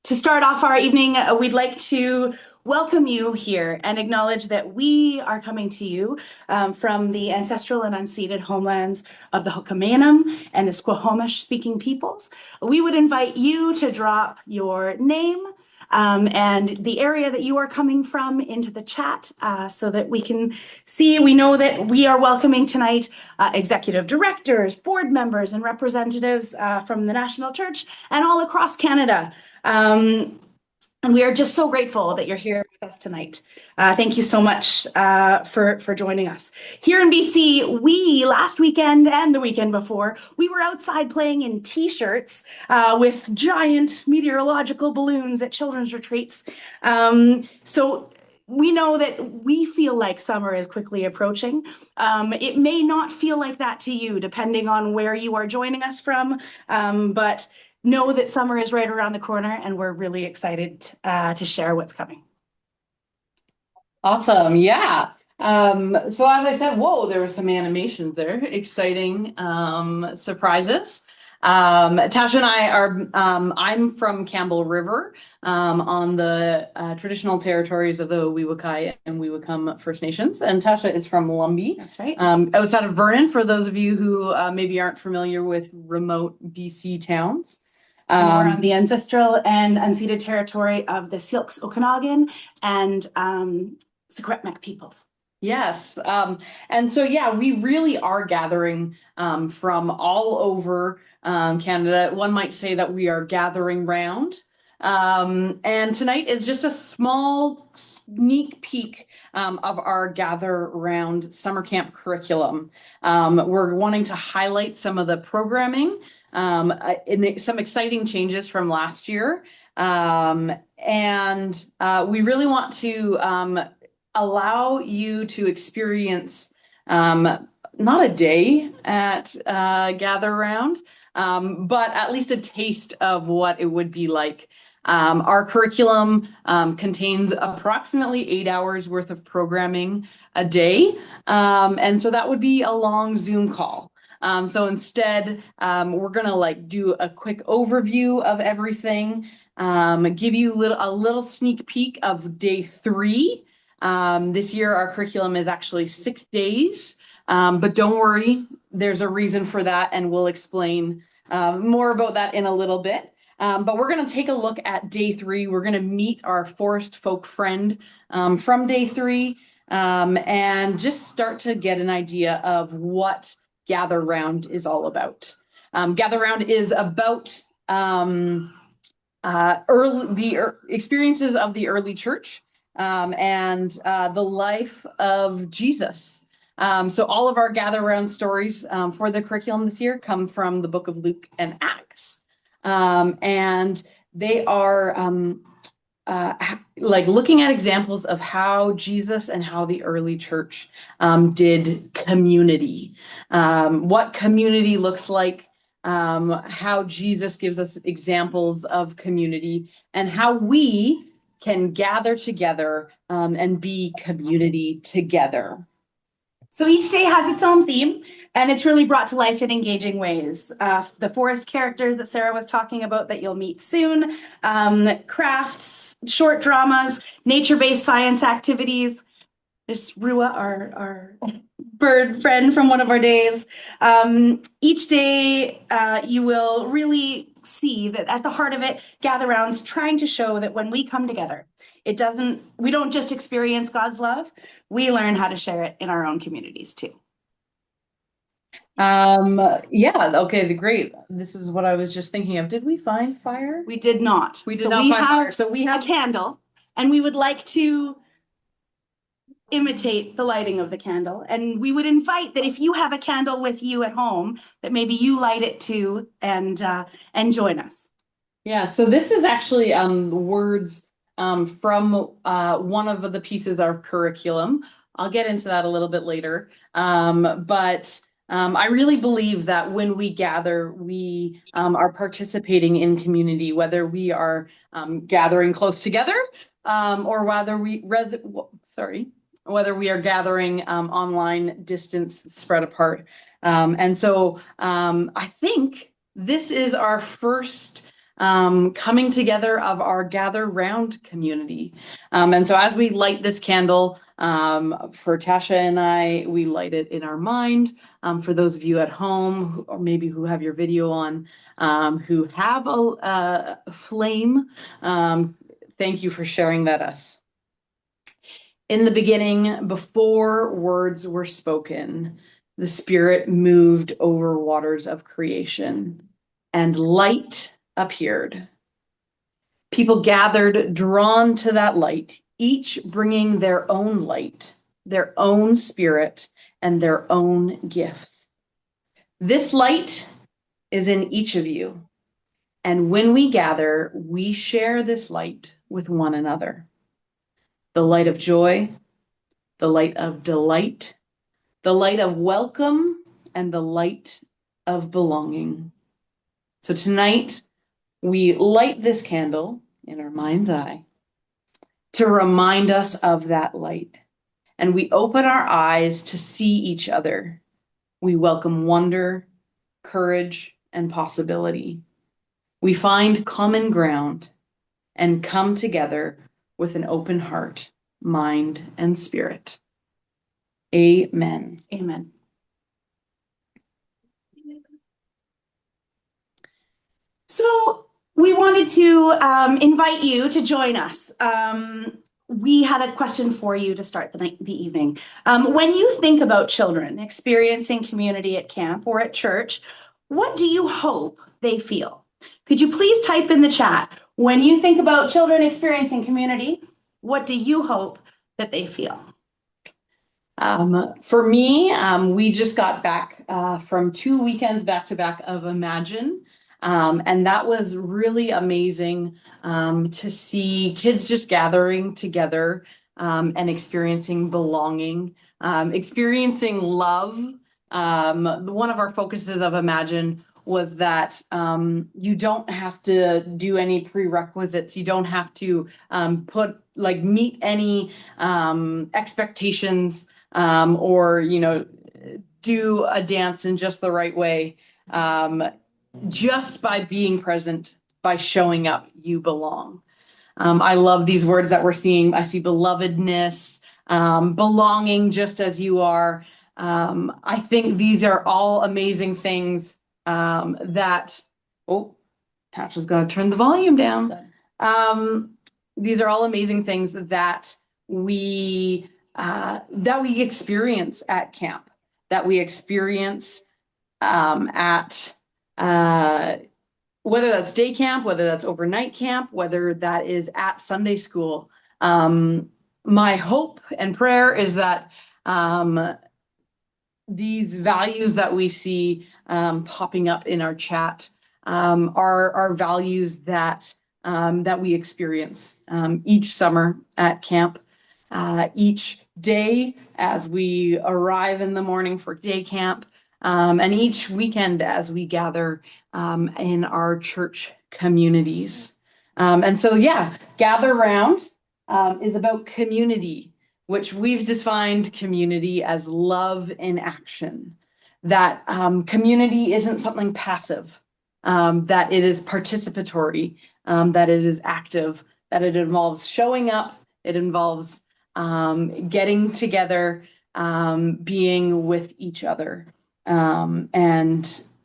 To start off our evening, we'd like to welcome you here and acknowledge that we are coming to you from the ancestral and unceded homelands of the Hokomenam and the Squamish speaking peoples. We would invite you to drop your name and the area that you are coming from into the chat so that we can see. We know that we are welcoming tonight executive directors, board members, and representatives from the National Church and all across Canada. And we are just so grateful that you're here with us tonight. Thank you so much for joining us. Here in BC, we last weekend and the weekend before, we were outside playing in t-shirts with giant meteorological balloons at children's retreats. So we know that we feel like summer is quickly approaching. It may not feel like that to you, depending on where you are joining us from, but know that summer is right around the corner and we're really excited to share what's coming. Awesome. Yeah. So as I said, whoa, there were some animations there. Exciting surprises. Tasha and I are, I'm from Campbell River on the traditional territories of the Wewakai and Wewakam First Nations. And Tasha is from Lumbee. That's right. Outside of Vernon, for those of you who maybe aren't familiar with remote BC towns. We're on the ancestral and unceded territory of the Syilx Okanagan and Secwepemc peoples. Yes. And so, yeah, we really are gathering from all over Canada. One might say that we are gathering round. And tonight is just a small sneak peek of our Gather Round summer camp curriculum. We're wanting to highlight some of the programming, some exciting changes from last year. And we really want to allow you to experience not a day at Gather Round, but at least a taste of what it would be like. Our curriculum contains approximately 8 hours worth of programming a day. And so that would be a long Zoom call. So instead, we're gonna do a quick overview of everything, give you a little sneak peek of day 3. This year, our curriculum is actually 6 days, but don't worry, there's a reason for that, and we'll explain more about that in a little bit. But we're going to take a look at day 3. We're going to meet our forest folk friend from day 3 and just start to get an idea of what Gather Round is all about. Gather Round is about the experiences of the early church. And the life of Jesus. So all of our Gather Round stories for the curriculum this year come from the book of Luke and Acts. And they are looking at examples of how Jesus and how the early church did community, what community looks like, how Jesus gives us examples of community, and how we can gather together and be community together. So each day has its own theme, and it's really brought to life in engaging ways. The forest characters that Sarah was talking about that you'll meet soon, crafts, short dramas, nature-based science activities. There's Rua, our bird friend from one of our days. Each day you will really see that at the heart of it, Gather Round's trying to show that when we come together, we don't just experience God's love, we learn how to share it in our own communities too. Yeah, okay, great. This is what I was just thinking of. Did we find fire? We did not. We did not find fire. So we have a candle, and we would like to imitate the lighting of the candle. And we would invite that if you have a candle with you at home, that maybe you light it too and join us. Yeah, so this is actually words from one of the pieces of curriculum. I'll get into that a little bit later. But I really believe that when we gather, we are participating in community, whether we are gathering close together or whether we are gathering online, distance spread apart. And so I think this is our first coming together of our Gather Round community. And so as we light this candle, for Tasha and I, we light it in our mind. For those of you at home, or maybe who have your video on, who have a flame, thank you for sharing that us. In the beginning, before words were spoken, the Spirit moved over waters of creation, and light appeared. People gathered, drawn to that light, each bringing their own light, their own spirit, and their own gifts. This light is in each of you. And when we gather, we share this light with one another. The light of joy, the light of delight, the light of welcome, and the light of belonging. So tonight, we light this candle in our mind's eye to remind us of that light. And we open our eyes to see each other. We welcome wonder, courage, and possibility. We find common ground and come together with an open heart, mind, and spirit. Amen. Amen. So we wanted to invite you to join us. We had a question for you to start the evening. When you think about children experiencing community at camp or at church, what do you hope they feel? Could you please type in the chat, when you think about children experiencing community, what do you hope that they feel? For me, we just got back from 2 weekends back to back of Imagine. And that was really amazing to see kids just gathering together and experiencing belonging, experiencing love. One of our focuses of Imagine was that you don't have to do any prerequisites. You don't have to meet any expectations or do a dance in just the right way. Just by being present, by showing up, you belong. I love these words that we're seeing. I see belovedness, belonging just as you are. I think these are all amazing things Tasha's going to turn the volume down. These are all amazing things that we experience at camp, that we experience at whether that's day camp, whether that's overnight camp, whether that is at Sunday school. My hope and prayer is that these values that we see popping up in our chat are values that we experience each summer at camp, each day as we arrive in the morning for day camp, and each weekend as we gather in our church communities. And so, Gather Round is about community, which we've defined community as love in action. That community isn't something passive, that it is participatory, that it is active, that it involves showing up, it involves getting together, being with each other.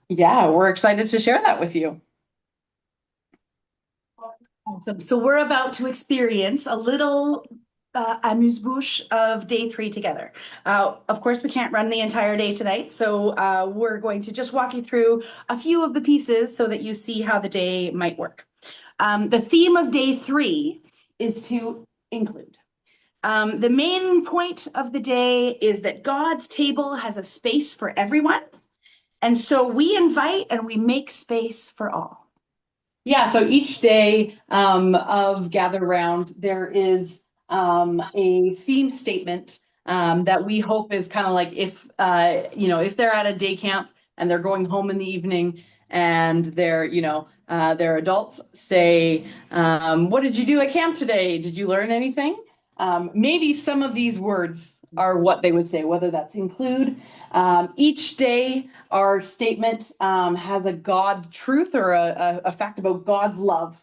We're excited to share that with you. Awesome. So we're about to experience a little amuse-bouche of day 3 together. Of course, we can't run the entire day tonight, so we're going to just walk you through a few of the pieces so that you see how the day might work. The theme of day 3 is to include. The main point of the day is that God's table has a space for everyone. And so we invite and we make space for all. Yeah, so each day of Gather Round, there is a theme statement that we hope is kind of like if they're at a day camp and they're going home in the evening and their adults say, what did you do at camp today? Did you learn anything? Maybe some of these words are what they would say, whether that's include. Each day, our statement has a God truth or a fact about God's love.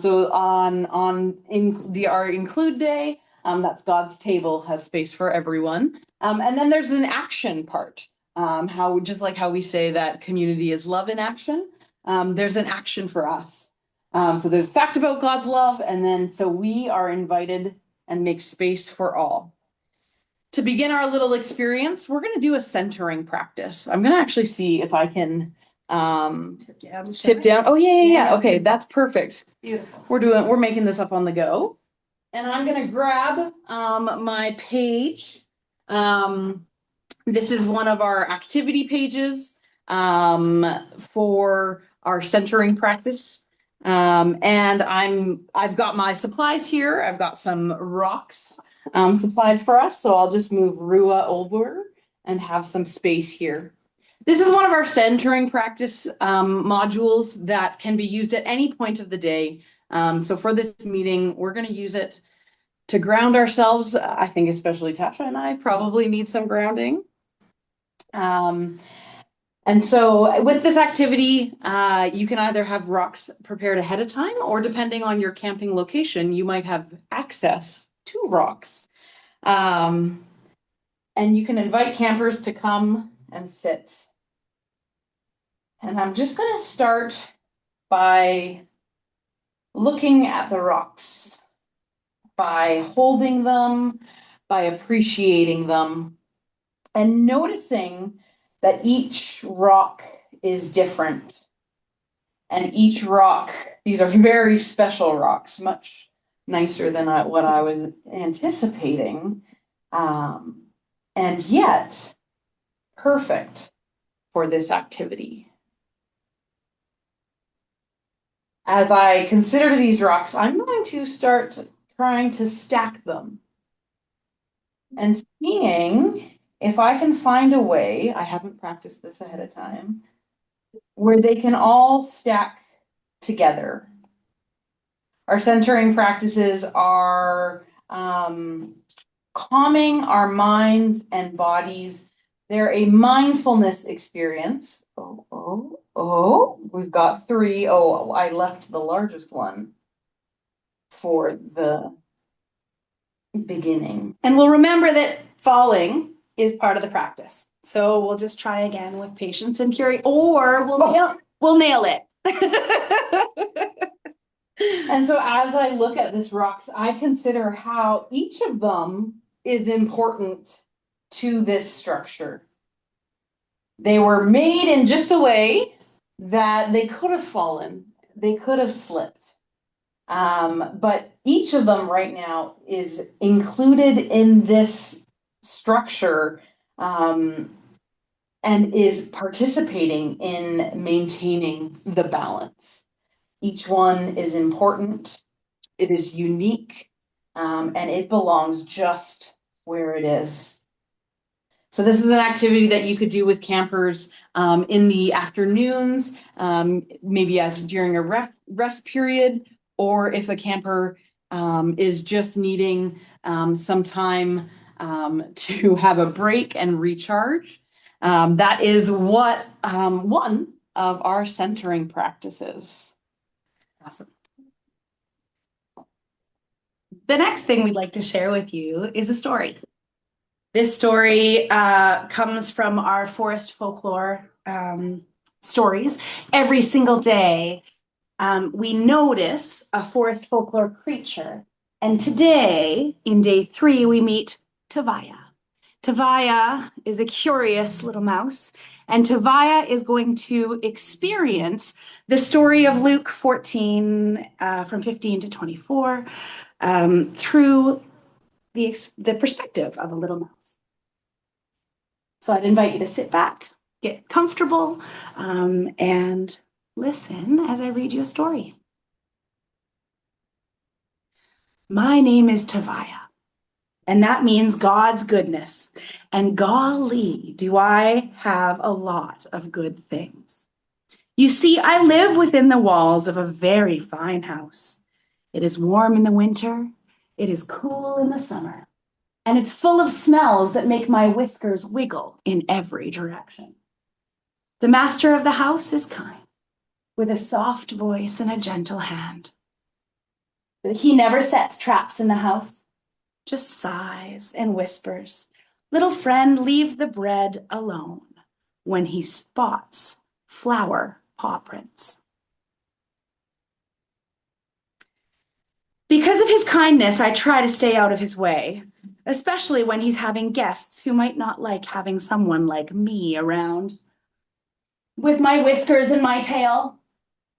So on our include day, that's God's table has space for everyone. And then there's an action part. How just like how we say that community is love in action, there's an action for us. So there's fact about God's love, and then so we are invited and make space for all. To begin our little experience, we're going to do a centering practice. I'm going to actually see if I can tip down. Oh, yeah. Okay, that's perfect. Beautiful. We're making this up on the go. And I'm going to grab my page. This is one of our activity pages for our centering practice. And I've got my supplies here. I've got some rocks supplied for us. So I'll just move Rua over and have some space here. This is one of our centering practice modules that can be used at any point of the day. So for this meeting, we're going to use it to ground ourselves. I think especially Tasha and I probably need some grounding. And so with this activity, you can either have rocks prepared ahead of time, or depending on your camping location, you might have access to rocks. And you can invite campers to come and sit. And I'm just going to start by looking at the rocks, by holding them, by appreciating them, and noticing that each rock is different. And each rock, these are very special rocks, much nicer than what I was anticipating, and yet perfect for this activity. As I consider these rocks, I'm going to start trying to stack them and seeing if I can find a way, I haven't practiced this ahead of time, where they can all stack together. Our centering practices are calming our minds and bodies. They're a mindfulness experience. We've got 3. Oh, I left the largest one for the beginning. And we'll remember that falling is part of the practice. So we'll just try again with patience and curiosity, or we'll nail it. And so as I look at this rocks, I consider how each of them is important to this structure. They were made in just a way that they could have fallen, they could have slipped. But each of them right now is included in this structure and is participating in maintaining the balance. Each one is important, it is unique, and it belongs just where it is. So this is an activity that you could do with campers in the afternoons, maybe as during a rest period, or if a camper is just needing some time to have a break and recharge. That is what one of our centering practices. Awesome. The next thing we'd like to share with you is a story. This story comes from our forest folklore stories. Every single day, we notice a forest folklore creature. And today, in day 3, we meet Tavaya. Tavaya is a curious little mouse, and Tavaya is going to experience the story of Luke 14, from 15 to 24, through the perspective of a little mouse. So I'd invite you to sit back, get comfortable, and listen as I read you a story. My name is Tavaya, and that means God's goodness. And golly, do I have a lot of good things. You see, I live within the walls of a very fine house. It is warm in the winter, it is cool in the summer, and it's full of smells that make my whiskers wiggle in every direction. The master of the house is kind, with a soft voice and a gentle hand. He never sets traps in the house, just sighs and whispers, "Little friend, leave the bread alone," when he spots flour paw prints. Because of his kindness, I try to stay out of his way, especially when he's having guests who might not like having someone like me around. With my whiskers and my tail,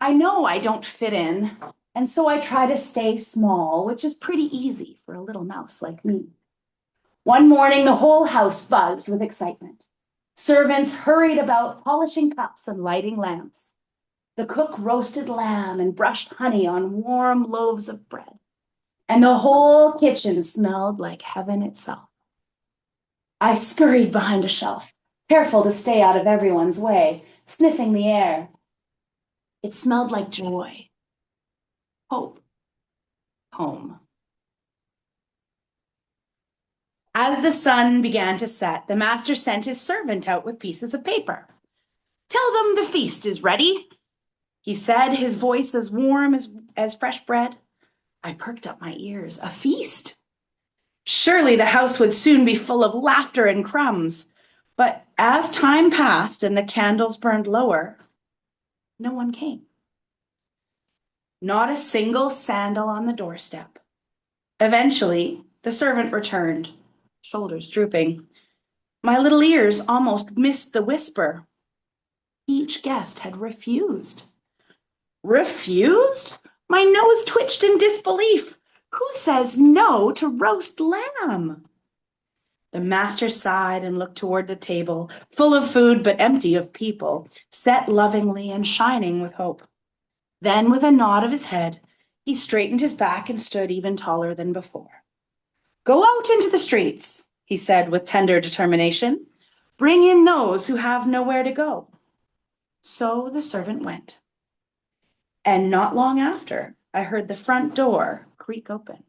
I know I don't fit in, and so I try to stay small, which is pretty easy for a little mouse like me. One morning, the whole house buzzed with excitement. Servants hurried about, polishing cups and lighting lamps. The cook roasted lamb and brushed honey on warm loaves of bread, and the whole kitchen smelled like heaven itself. I scurried behind a shelf, careful to stay out of everyone's way, sniffing the air. It smelled like joy, hope, home. As the sun began to set, the master sent his servant out with pieces of paper. "Tell them the feast is ready," he said, his voice as warm as fresh bread. I perked up my ears. A feast? Surely the house would soon be full of laughter and crumbs. But as time passed and the candles burned lower, no one came. Not a single sandal on the doorstep. Eventually, the servant returned, shoulders drooping. My little ears almost missed the whisper. Each guest had refused. Refused? My nose twitched in disbelief. Who says no to roast lamb? The master sighed and looked toward the table, full of food but empty of people, set lovingly and shining with hope. Then, with a nod of his head, he straightened his back and stood even taller than before. "Go out into the streets," he said with tender determination. "Bring in those who have nowhere to go." So the servant went. And not long after, I heard the front door creak open.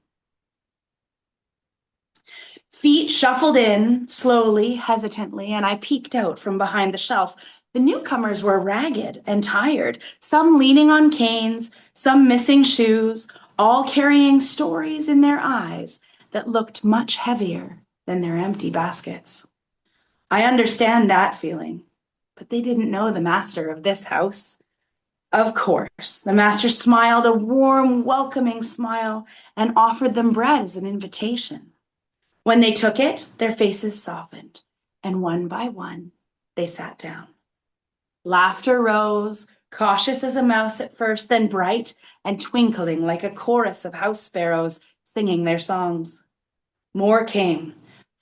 Feet shuffled in, slowly, hesitantly, and I peeked out from behind the shelf. The newcomers were ragged and tired, some leaning on canes, some missing shoes, all carrying stories in their eyes that looked much heavier than their empty baskets. I understand that feeling, but they didn't know the master of this house. Of course, the master smiled a warm, welcoming smile and offered them bread as an invitation. When they took it, their faces softened, and one by one, they sat down. Laughter rose, cautious as a mouse at first, then bright and twinkling like a chorus of house sparrows singing their songs. More came,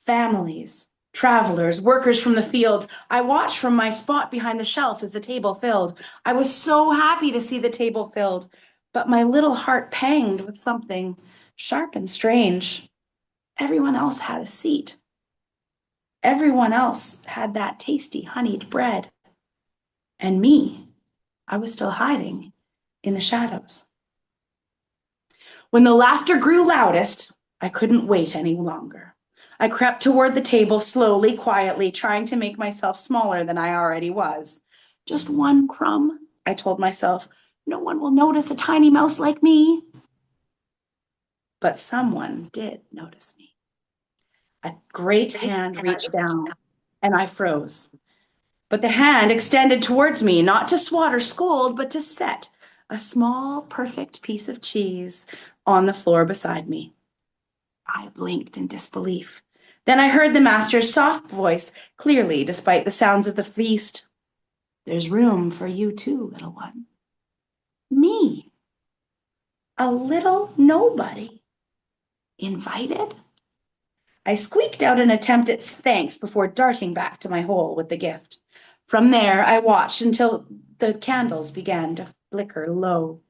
families, travelers, workers from the fields. I watched from my spot behind the shelf as the table filled. I was so happy to see the table filled, but my little heart panged with something sharp and strange. Everyone else had a seat. Everyone else had that tasty honeyed bread. And me, I was still hiding in the shadows. When the laughter grew loudest, I couldn't wait any longer. I crept toward the table slowly, quietly, trying to make myself smaller than I already was. "Just one crumb," I told myself. "No one will notice a tiny mouse like me." But someone did notice me. A great hand reached down, and I froze. But the hand extended towards me, not to swat or scold, but to set a small, perfect piece of cheese on the floor beside me. I blinked in disbelief. Then I heard the master's soft voice clearly, despite the sounds of the feast. "There's room for you too, little one." Me, a little nobody. Invited? I squeaked out an attempt at thanks before darting back to my hole with the gift. From there, I watched until the candles began to flicker low.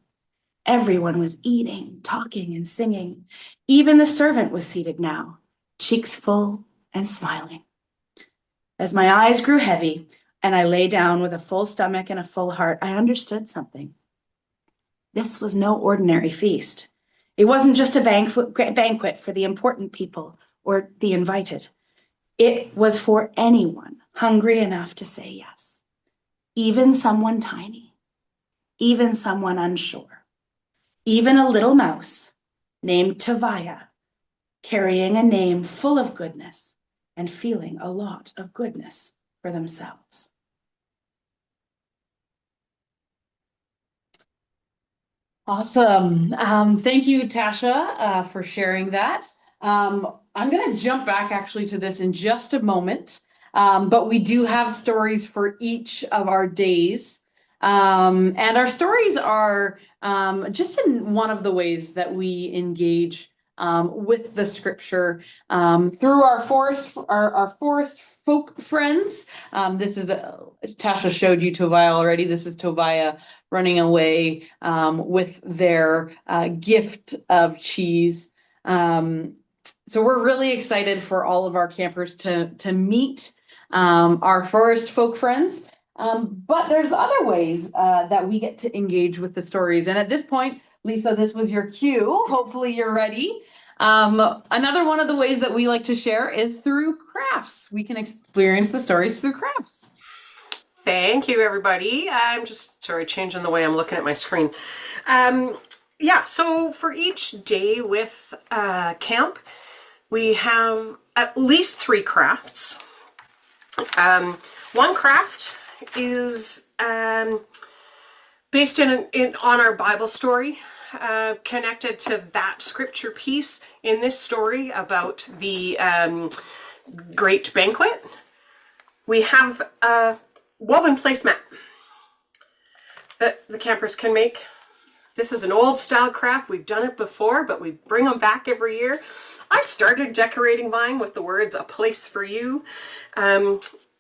Everyone was eating, talking, and singing. Even the servant was seated now, cheeks full and smiling. As my eyes grew heavy and I lay down with a full stomach and a full heart, I understood something. This was no ordinary feast. It wasn't just a banquet for the important people or the invited. It was for anyone hungry enough to say yes, even someone tiny, even someone unsure, even a little mouse named Tavia, carrying a name full of goodness and feeling a lot of goodness for themselves. Awesome. Thank you, Tasha, for sharing that. I'm going to jump back actually to this in just a moment, but we do have stories for each of our days. And our stories are just in one of the ways that we engage with the scripture through our forest folk friends. This is Tasha showed you Tobiah already. This is Tobiah running away with their gift of cheese. So we're really excited for all of our campers to meet our forest folk friends. But there's other ways that we get to engage with the stories. And at this point, Lisa, this was your cue. Hopefully you're ready. Another one of the ways that we like to share is through crafts. We can experience the stories through crafts. Thank you, everybody. I'm just, sorry, changing the way I'm looking at my screen. Yeah, so for each day with camp, we have at least 3 crafts. One craft is based on our Bible story, connected to that scripture piece in this story about the great banquet. We have a woven placemat that the campers can make. This is an old style craft. We've done it before, but we bring them back every year. I started decorating mine with the words, "A place for you."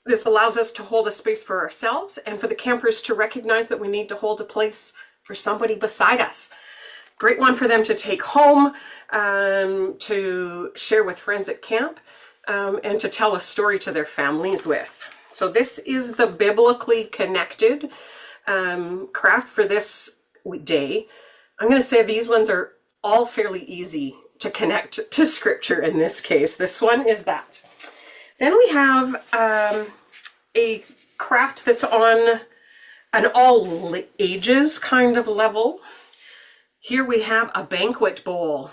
This allows us to hold a space for ourselves and for the campers to recognize that we need to hold a place for somebody beside us. Great one for them to take home, to share with friends at camp, and to tell a story to their families with. So this is the biblically connected craft for this day. I'm going to say these ones are all fairly easy to connect to scripture in this case. This one is that. Then we have a craft that's on an all ages kind of level. Here we have a banquet bowl.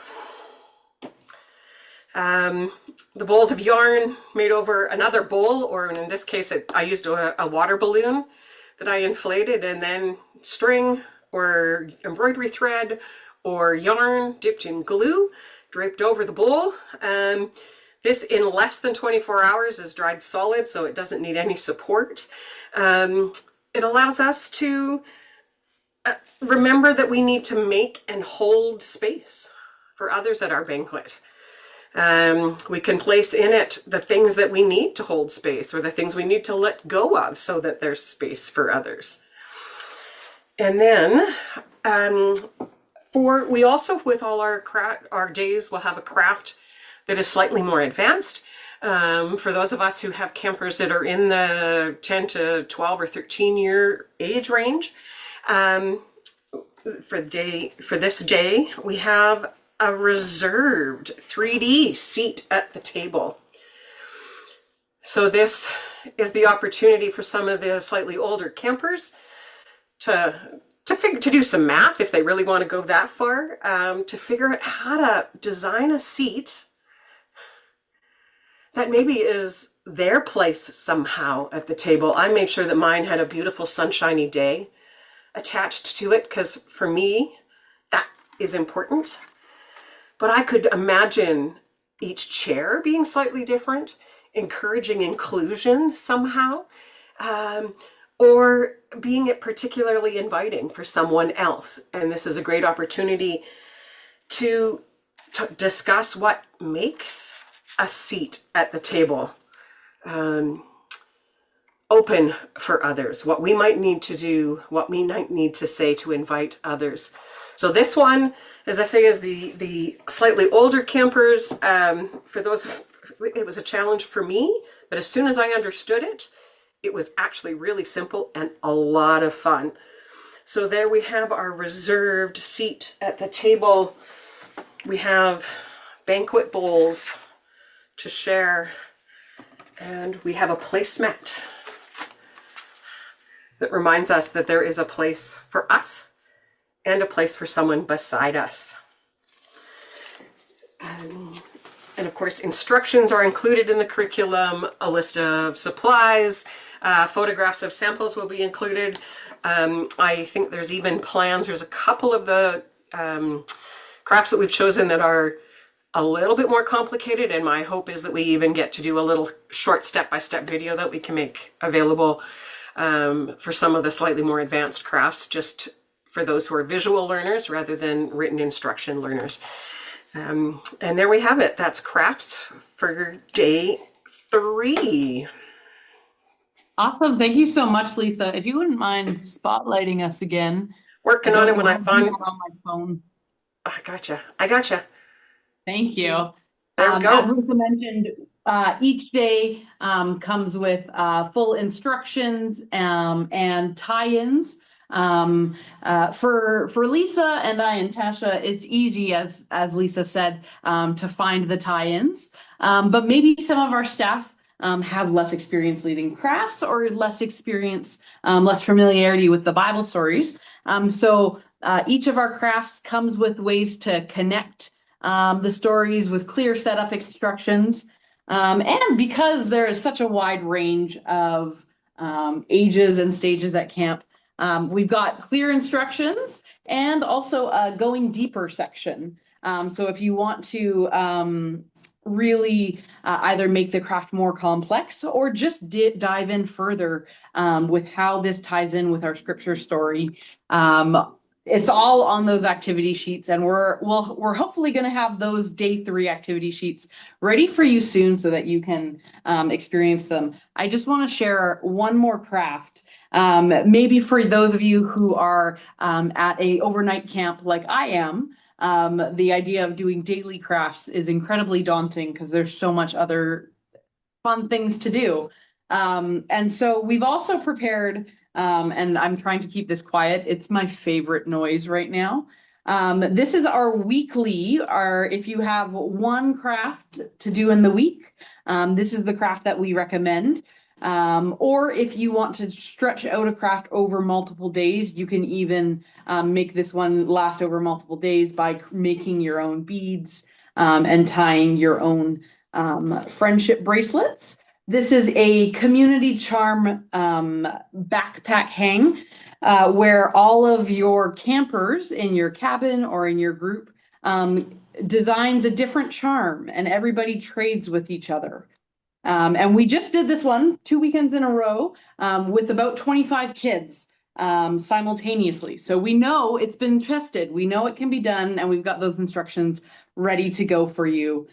The bowls of yarn made over another bowl, or in this case, I used a water balloon that I inflated, and then string or embroidery thread or yarn dipped in glue, draped over the bowl. This in less than 24 hours is dried solid, so it doesn't need any support. It allows us to remember that we need to make and hold space for others at our banquet. We can place in it the things that we need to hold space, or the things we need to let go of so that there's space for others. And then we also, with all our days, will have a craft that is slightly more advanced. For those of us who have campers that are in the 10 to 12 or 13 year age range, for this day, we have a reserved 3D seat at the table. So this is the opportunity for some of the slightly older campers to do some math, if they really want to go that far, to figure out how to design a seat that maybe is their place somehow at the table. I made sure that mine had a beautiful sunshiny day attached to it, because for me, that is important. But I could imagine each chair being slightly different, encouraging inclusion somehow, or being it particularly inviting for someone else. And this is a great opportunity to discuss what makes a seat at the table open for others, what we might need to do, what we might need to say to invite others. So this one, as I say, is the slightly older campers. For those, it was a challenge for me, but as soon as I understood it, it was actually really simple and a lot of fun. So there we have our reserved seat at the table. We have banquet bowls to share. And we have a placemat that reminds us that there is a place for us and a place for someone beside us. And of course, instructions are included in the curriculum. A list of supplies, photographs of samples will be included. I think there's even plans. There's a couple of the crafts that we've chosen that are a little bit more complicated, and my hope is that we even get to do a little short step-by-step video that we can make available for some of the slightly more advanced crafts, just for those who are visual learners rather than written instruction learners. And there we have it. That's crafts for day 3. Awesome. Thank you so much, Lisa. If you wouldn't mind spotlighting us again. Working on it when I find. On my phone. I gotcha. Thank you. There we go. As Lisa mentioned, each day comes with full instructions and tie-ins. For Lisa and I and Tasha, it's easy, as Lisa said, to find the tie-ins. But maybe some of our staff have less experience leading crafts or less experience, less familiarity with the Bible stories. So each of our crafts comes with ways to connect the stories with clear setup instructions. And because there is such a wide range of ages and stages at camp, we've got clear instructions and also a going deeper section. So if you want to really either make the craft more complex or just dive in further with how this ties in with our scripture story, it's all on those activity sheets, and we're hopefully going to have those day 3 activity sheets ready for you soon so that you can experience them. I just want to share one more craft. Maybe for those of you who are at a overnight camp like I am, the idea of doing daily crafts is incredibly daunting because there's so much other fun things to do. And so we've also prepared, and I'm trying to keep this quiet. It's my favorite noise right now. This is our weekly, if you have one craft to do in the week, this is the craft that we recommend. Or if you want to stretch out a craft over multiple days, you can even make this one last over multiple days by making your own beads and tying your own friendship bracelets. This is a community charm backpack hang where all of your campers in your cabin or in your group designs a different charm, and everybody trades with each other. And we just did this one 2 weekends in a row with about 25 kids simultaneously. So we know it's been tested. We know it can be done, and we've got those instructions ready to go for you.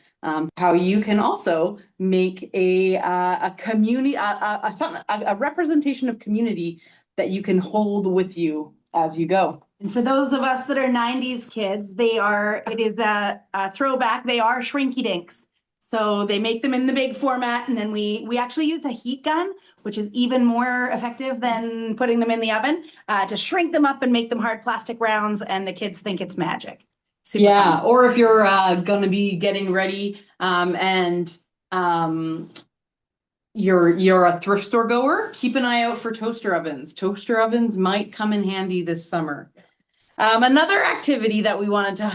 How you can also make a community, a representation of community that you can hold with you as you go. And for those of us that are 90s kids, it is a throwback. They are Shrinky Dinks. So they make them in the big format, and then we actually used a heat gun, which is even more effective than putting them in the oven, to shrink them up and make them hard plastic rounds, and the kids think it's magic. Super fun. Or if you're going to be getting ready and you're a thrift store goer, keep an eye out for toaster ovens. Toaster ovens might come in handy this summer. Another activity that we wanted to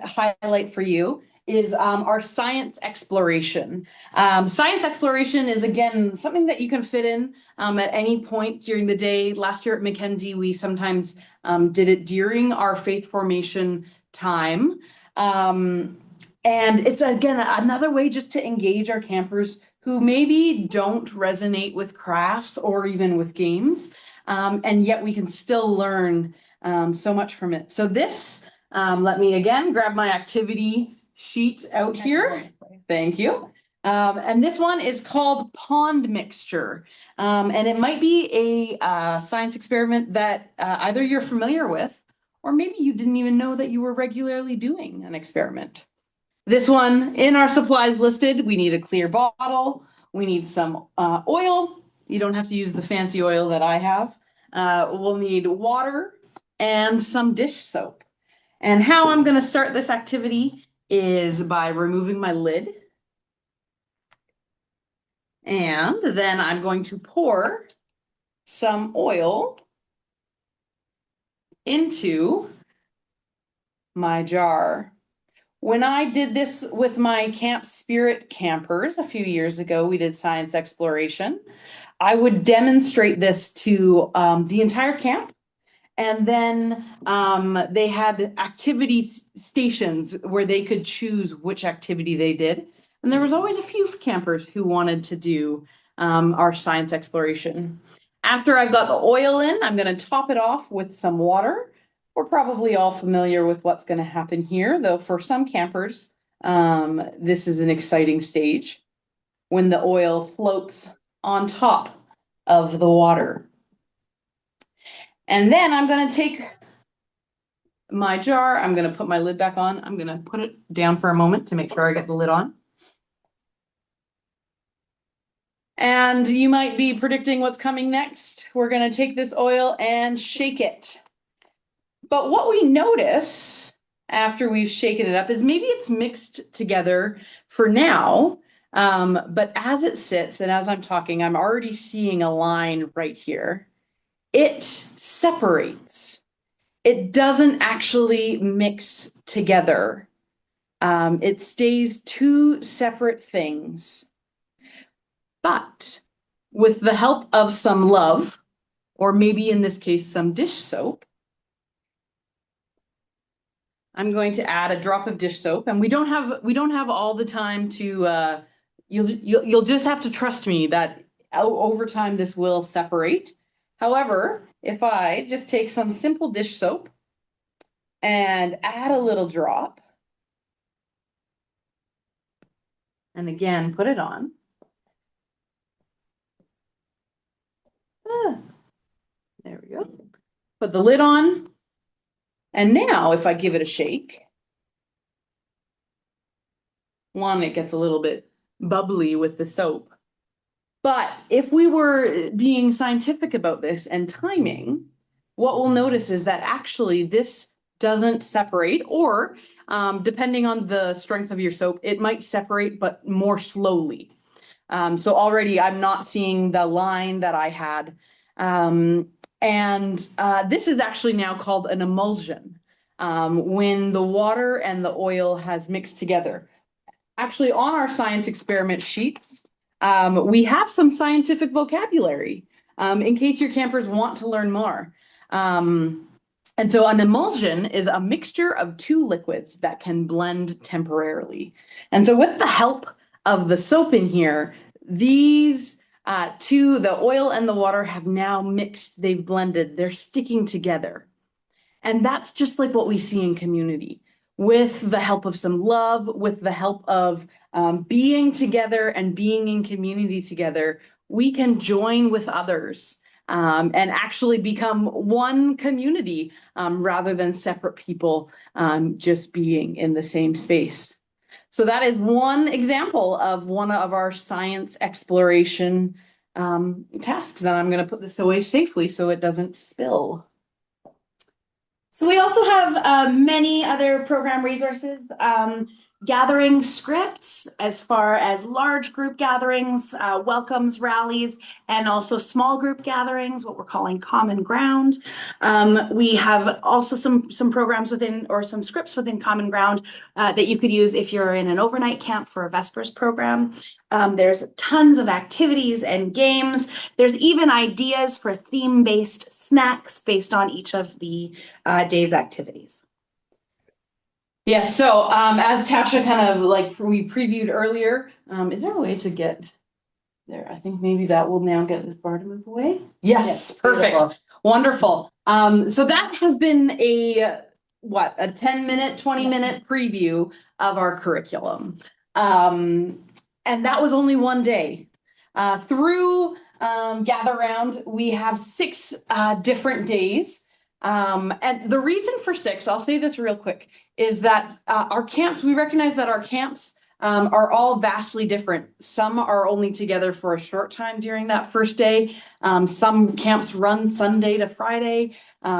highlight for you is our science exploration. Science exploration is, again, something that you can fit in at any point during the day. Last year at Mackenzie, we sometimes did it during our faith formation time. And it's, again, another way just to engage our campers who maybe don't resonate with crafts or even with games, and yet we can still learn so much from it. So this, let me again grab my activity sheet out here. Thank you. And this one is called Pond Mixture. And it might be a science experiment that either you're familiar with, or maybe you didn't even know that you were regularly doing an experiment. This one, in our supplies listed, we need a clear bottle. We need some oil. You don't have to use the fancy oil that I have. We'll need water and some dish soap. And how I'm going to start this activity is by removing my lid. And then I'm going to pour some oil into my jar. When I did this with my Camp Spirit campers a few years ago, we did science exploration. I would demonstrate this to the entire camp. And then they had activity stations where they could choose which activity they did. And there was always a few campers who wanted to do our science exploration. After I've got the oil in, I'm going to top it off with some water. We're probably all familiar with what's going to happen here, though for some campers, this is an exciting stage when the oil floats on top of the water. And then I'm going to take my jar, I'm going to put my lid back on. I'm going to put it down for a moment to make sure I get the lid on. And you might be predicting what's coming next. We're going to take this oil and shake it. But what we notice after we've shaken it up is maybe it's mixed together for now. But as it sits and as I'm talking, I'm already seeing a line right here. It separates. It doesn't actually mix together. It stays two separate things. But with the help of some love, or maybe in this case, some dish soap, I'm going to add a drop of dish soap, and we don't have all the time to. You'll just have to trust me that over time this will separate. However, if I just take some simple dish soap and add a little drop, and again put it on. There we go. Put the lid on. And now if I give it a shake, one, it gets a little bit bubbly with the soap. But if we were being scientific about this and timing, what we'll notice is that actually this doesn't separate, or depending on the strength of your soap, it might separate, but more slowly. So already I'm not seeing the line that I had. This is actually now called an emulsion, when the water and the oil has mixed together. Actually, on our science experiment sheets, we have some scientific vocabulary in case your campers want to learn more. And so an emulsion is a mixture of two liquids that can blend temporarily. And so with the help of the soap in here, these two, the oil and the water, have now mixed, they've blended, they're sticking together. And that's just like what we see in community. With the help of some love, with the help of being together and being in community together, we can join with others and actually become one community rather than separate people just being in the same space. So that is one example of one of our science exploration tasks. And I'm going to put this away safely so it doesn't spill. So we also have many other program resources, gathering scripts as far as large group gatherings, welcomes, rallies, and also small group gatherings, what we're calling Common Ground. We have also some programs within, or some scripts within Common Ground that you could use if you're in an overnight camp for a Vespers program. There's tons of activities and games. There's even ideas for theme-based snacks based on each of the day's activities. Yes, so as Tasha kind of like we previewed earlier, is there a way to get there? I think maybe that will now get this bar to move away. Yes, perfect. Beautiful. Wonderful. So that has been a 10-minute, 20-minute preview of our curriculum. And that was only one day. Through Gather Round, we have 6 different days. And the reason for 6, I'll say this real quick, is that our camps, we recognize that our camps are all vastly different. Some are only together for a short time during that first day. Some camps run Sunday to Friday.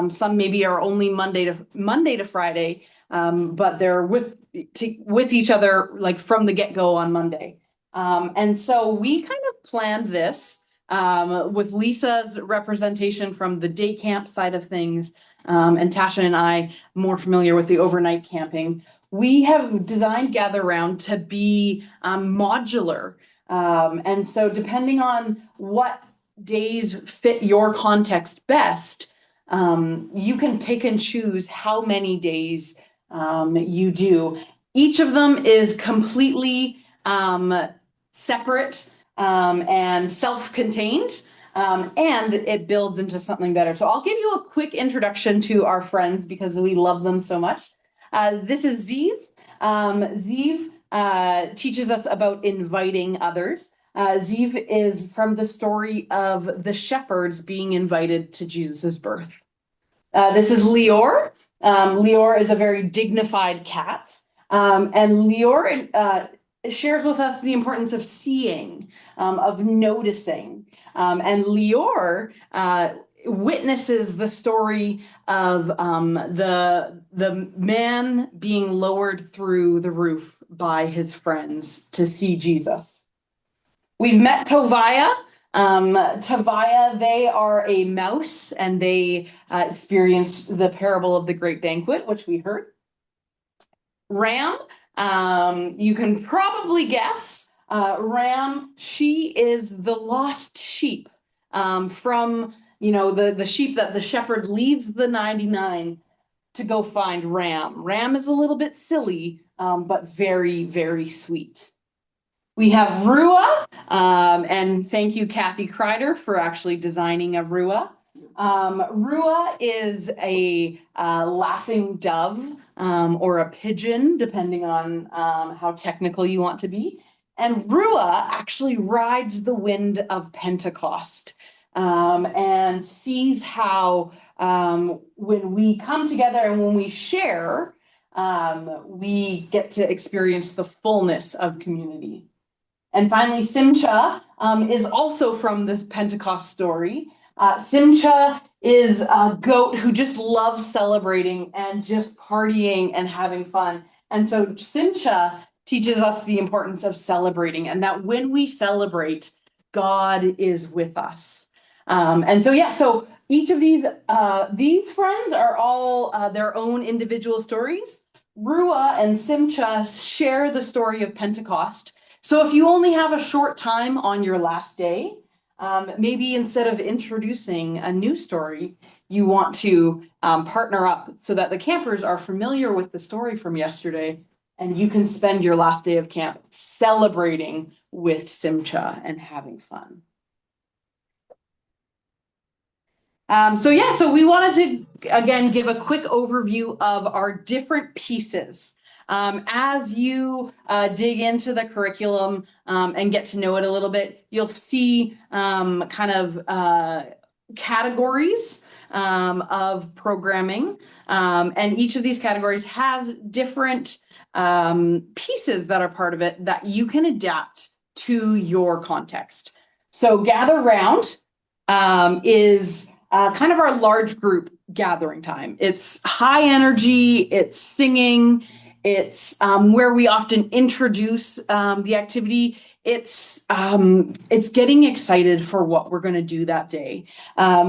Some maybe are only Monday to Friday, but they're with each other like from the get-go on Monday. And so we kind of planned this with Lisa's representation from the day camp side of things, and Tasha and I more familiar with the overnight camping. We have designed Gather Round to be modular. And so depending on what days fit your context best, you can pick and choose how many days you do. Each of them is completely separate and self-contained, and it builds into something better. So I'll give you a quick introduction to our friends because we love them so much. This is Ziv. Ziv teaches us about inviting others. Ziv is from the story of the shepherds being invited to Jesus's birth. This is Lior. Lior is a very dignified cat. And Lior shares with us the importance of seeing, of noticing. And Lior witnesses the story of the man being lowered through the roof by his friends to see Jesus. We've met Tovia. Tovia, they are a mouse, and they experienced the parable of the great banquet, which we heard. Ram, you can probably guess. Ram, she is the lost sheep from, the sheep that the shepherd leaves the 99 to go find Ram. Ram is a little bit silly, but very, very sweet. We have Rua, and thank you, Kathy Kreider, for actually designing a Rua. Rua is a laughing dove or a pigeon, depending on how technical you want to be. And Rua actually rides the wind of Pentecost and sees how when we come together and when we share, we get to experience the fullness of community. And finally, Simcha is also from this Pentecost story. Simcha is a goat who just loves celebrating and just partying and having fun. And so Simcha teaches us the importance of celebrating, and that when we celebrate, God is with us. And so each of these friends are all their own individual stories. Rua and Simcha share the story of Pentecost. So if you only have a short time on your last day, maybe instead of introducing a new story, you want to partner up so that the campers are familiar with the story from yesterday, and you can spend your last day of camp celebrating with Simcha and having fun. So we wanted to, again, give a quick overview of our different pieces. As you dig into the curriculum and get to know it a little bit, you'll see kind of categories of programming. And each of these categories has different pieces that are part of it that you can adapt to your context. So Gather Round is kind of our large group gathering time. It's high energy, it's singing, it's where we often introduce the activity. It's getting excited for what we're going to do that day.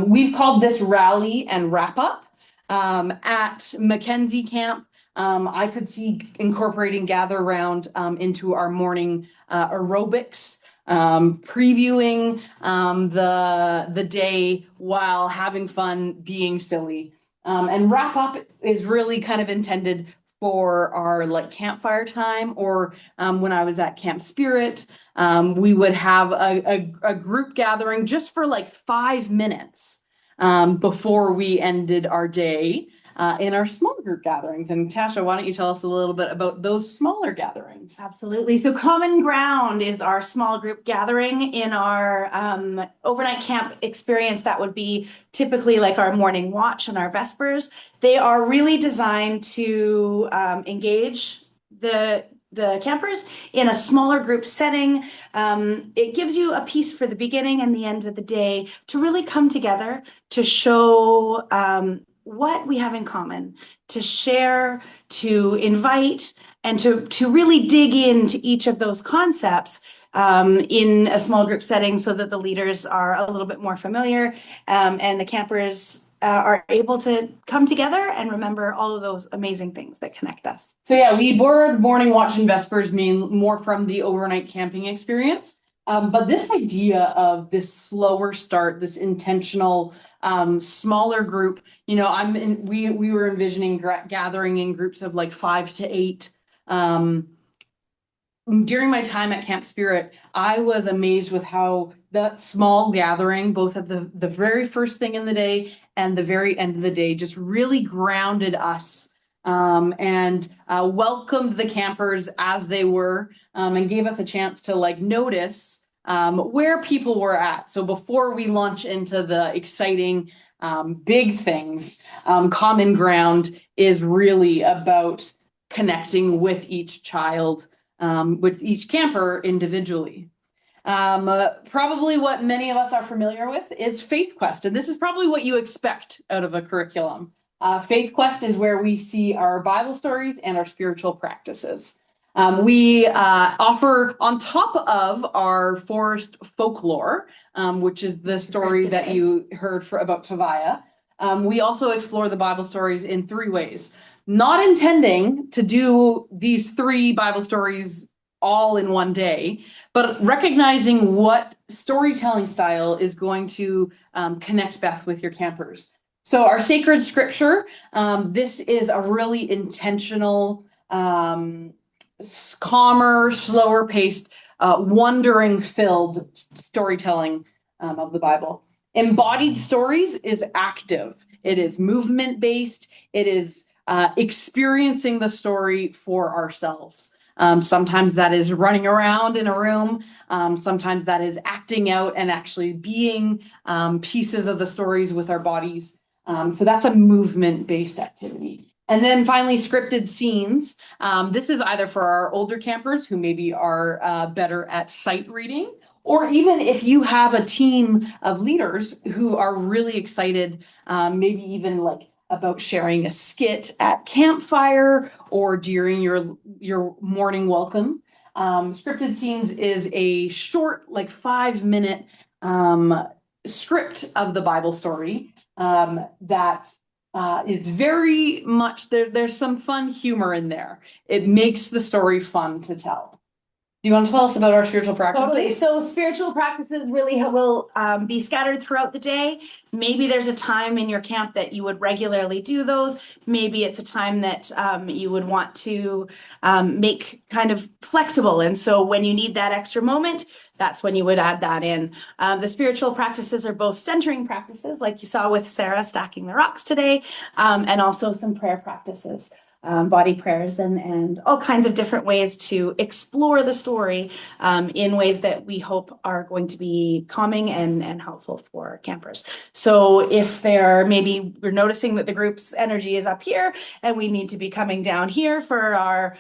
We've called this Rally and Wrap Up. At Mackenzie Camp, I could see incorporating Gather Round into our morning aerobics, previewing the day while having fun, being silly. And Wrap Up is really kind of intended for our campfire time, or when I was at Camp Spirit, we would have a group gathering just for 5 minutes before we ended our day in our small group gatherings. And Tasha, why don't you tell us a little bit about those smaller gatherings? Absolutely. So Common Ground is our small group gathering in our overnight camp experience. That would be typically like our morning watch and our vespers. They are really designed to engage the campers in a smaller group setting. It gives you a piece for the beginning and the end of the day to really come together, to show what we have in common, to share, to invite, and to really dig into each of those concepts in a small group setting so that the leaders are a little bit more familiar, and the campers are able to come together and remember all of those amazing things that connect us. So yeah, we borrowed Morning Watch and Vespers more from the overnight camping experience. But this idea of this slower start, this intentional, smaller group, we were envisioning gathering in groups of like 5 to 8. During my time at Camp Spirit, I was amazed with how that small gathering, both at the very first thing in the day and the very end of the day, just really grounded us, and welcomed the campers as they were, and gave us a chance to like notice where people were at. So before we launch into the exciting big things, Common Ground is really about connecting with each child, with each camper individually. Probably what many of us are familiar with is Faith Quest, and this is probably what you expect out of a curriculum. Faith Quest is where we see our Bible stories and our spiritual practices. We offer, on top of our forest folklore, which is the story that you heard about Tobiah, we also explore the Bible stories in 3 ways. Not intending to do these 3 Bible stories all in one day, but recognizing what storytelling style is going to connect best with your campers. So our sacred scripture, this is a really intentional, calmer, slower paced, wondering filled storytelling of the Bible. Embodied stories is active. It is movement based. It is experiencing the story for ourselves. Sometimes that is running around in a room. Sometimes that is acting out and actually being pieces of the stories with our bodies. So that's a movement-based activity. And then finally, scripted scenes. This is either for our older campers who maybe are better at sight reading, or even if you have a team of leaders who are really excited, maybe even like about sharing a skit at campfire or during your morning welcome. Scripted scenes is a short, like 5-minute script of the Bible story that is very much there's some fun humor in there. It makes the story fun to tell. Do you want to tell us about our spiritual practices? Totally. So spiritual practices really will be scattered throughout the day. Maybe there's a time in your camp that you would regularly do those. Maybe it's a time that you would want to make kind of flexible. And so when you need that extra moment, that's when you would add that in. The spiritual practices are both centering practices, like you saw with Sarah stacking the rocks today, and also some prayer practices. Body prayers and all kinds of different ways to explore the story in ways that we hope are going to be calming and helpful for campers. So if maybe we're noticing that the group's energy is up here and we need to be coming down here for our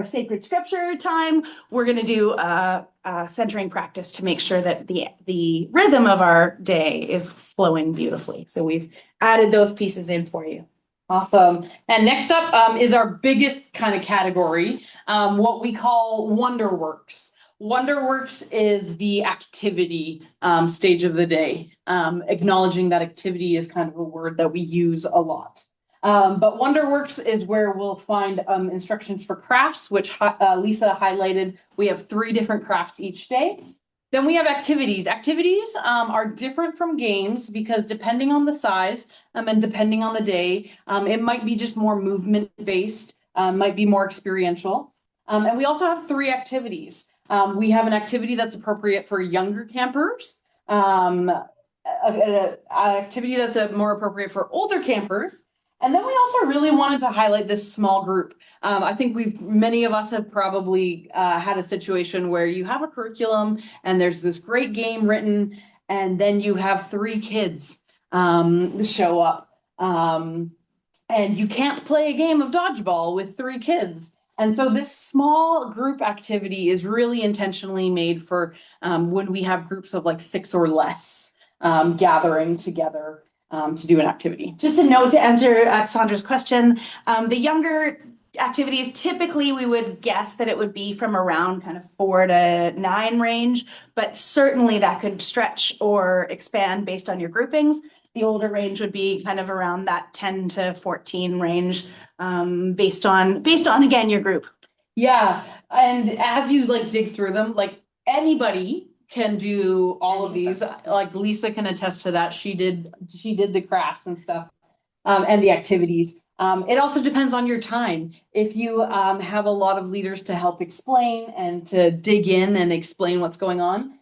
sacred scripture time, we're going to do a centering practice to make sure that the rhythm of our day is flowing beautifully. So we've added those pieces in for you. Awesome. And next up is our biggest kind of category, what we call Wonderworks. Wonderworks is the activity stage of the day, acknowledging that activity is kind of a word that we use a lot. But Wonderworks is where we'll find instructions for crafts, which Lisa highlighted. We have 3 different crafts each day. Then we have activities. Activities are different from games because depending on the size and depending on the day, it might be just more movement based, might be more experiential. And we also have 3 activities. We have an activity that's appropriate for younger campers, an activity that's more appropriate for older campers. And then we also really wanted to highlight this small group. I think many of us have probably had a situation where you have a curriculum and there's this great game written, and then you have 3 kids show up, and you can't play a game of dodgeball with 3 kids. And so this small group activity is really intentionally made for when we have groups of like 6 or less gathering together to do an activity. Just a note to answer Sandra's question. The younger activities. Typically, we would guess that it would be from around kind of 4 to 9 range, but certainly that could stretch or expand based on your groupings. The older range would be kind of around that 10 to 14 range, based on again your group. Yeah, and as you like dig through them, like anybody can do all of these. Like Lisa can attest to that. She did the crafts and stuff, and the activities. It also depends on your time. If you have a lot of leaders to help explain and to dig in and explain what's going on,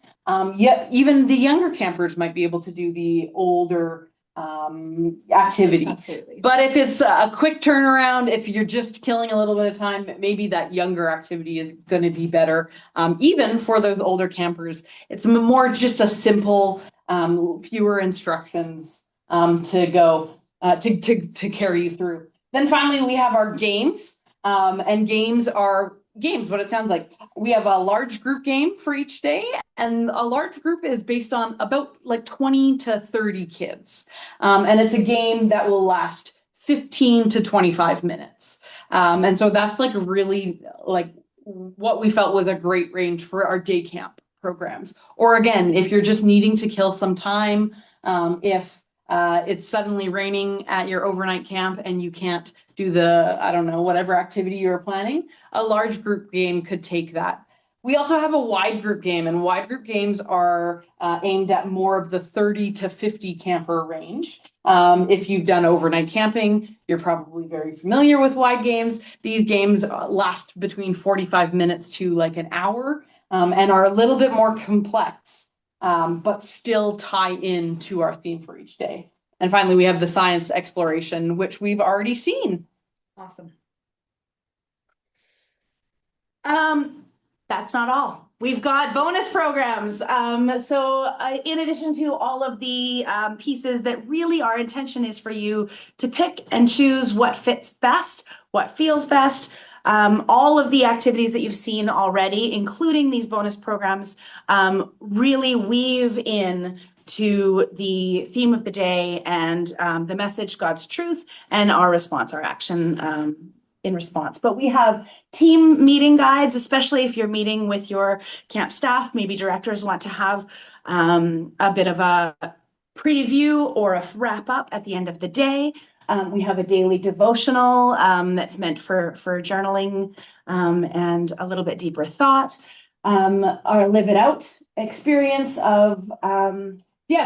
yeah, even the younger campers might be able to do the older activity. Absolutely. But if it's a quick turnaround, if you're just killing a little bit of time, maybe that younger activity is going to be better. Even for those older campers, it's more just a simple, fewer instructions to go to carry you through. Then finally, we have our games, and games are games. What it sounds like. We have a large group game for each day, and a large group is based on about like 20 to 30 kids. And it's a game that will last 15 to 25 minutes. And so that's like really like what we felt was a great range for our day camp programs. Or again, if you're just needing to kill some time, if it's suddenly raining at your overnight camp and you can't do the, I don't know, whatever activity you're planning, a large group game could take that. We also have a wide group game, and wide group games are aimed at more of the 30 to 50 camper range. If you've done overnight camping, you're probably very familiar with wide games. These games last between 45 minutes to like an hour, and are a little bit more complex, but still tie in to our theme for each day. And finally, we have the science exploration, which we've already seen. Awesome. That's not all. We've got bonus programs. In addition to all of the pieces that really our intention is for you to pick and choose what fits best, what feels best, all of the activities that you've seen already, including these bonus programs, really weave in to the theme of the day and the message, God's truth, and our response, our action in response. But we have team meeting guides, especially if you're meeting with your camp staff. Maybe directors want to have a bit of a preview or a wrap up at the end of the day. We have a daily devotional that's meant for journaling and a little bit deeper thought. Our Live It Out experience of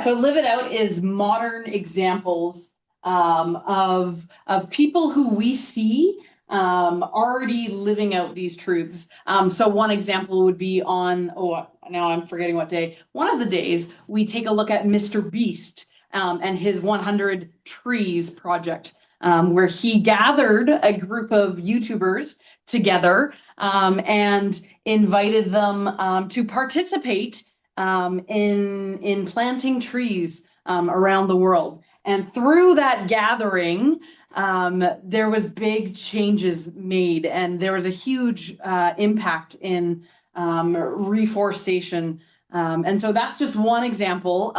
so Live It Out is modern examples of people who we see already living out these truths. So one example would be on, now I'm forgetting what day. One of the days we take a look at Mr. Beast and his 100 Trees project, where he gathered a group of YouTubers together and invited them to participate in planting trees around the world. And through that gathering, there was big changes made, and there was a huge impact in reforestation. And so that's just one example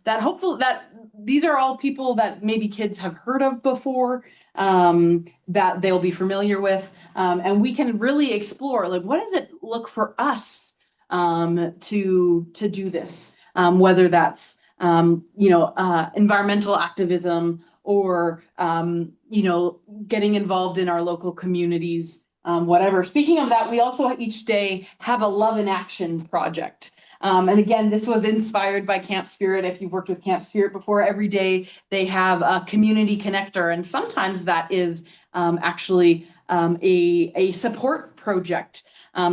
that hopefully that these are all people that maybe kids have heard of before, that they'll be familiar with. And we can really explore, like, what does it look for us to do this? Whether that's environmental activism or, getting involved in our local communities, whatever. Speaking of that, we also each day have a Love in Action project. And again, this was inspired by Camp Spirit. If you've worked with Camp Spirit before, every day they have a community connector. And sometimes that is actually a support project,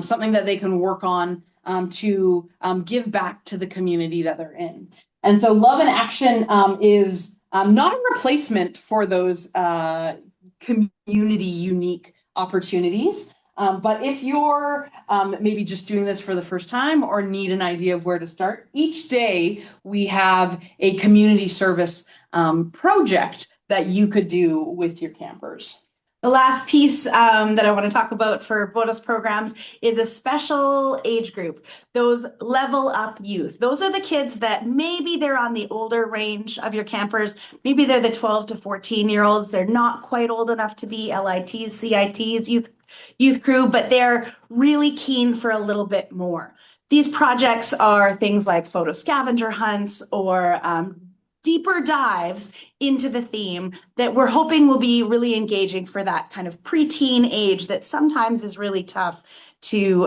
something that they can work on to give back to the community that they're in. And so Love in Action is not a replacement for those community unique opportunities. But if you're maybe just doing this for the first time or need an idea of where to start, each day we have a community service project that you could do with your campers. The last piece that I want to talk about for bonus programs is a special age group, those level up youth. Those are the kids that maybe they're on the older range of your campers. Maybe they're the 12 to 14-year-olds. They're not quite old enough to be LITs, CITs, youth crew, but they're really keen for a little bit more. These projects are things like photo scavenger hunts or deeper dives into the theme that we're hoping will be really engaging for that kind of preteen age that sometimes is really tough to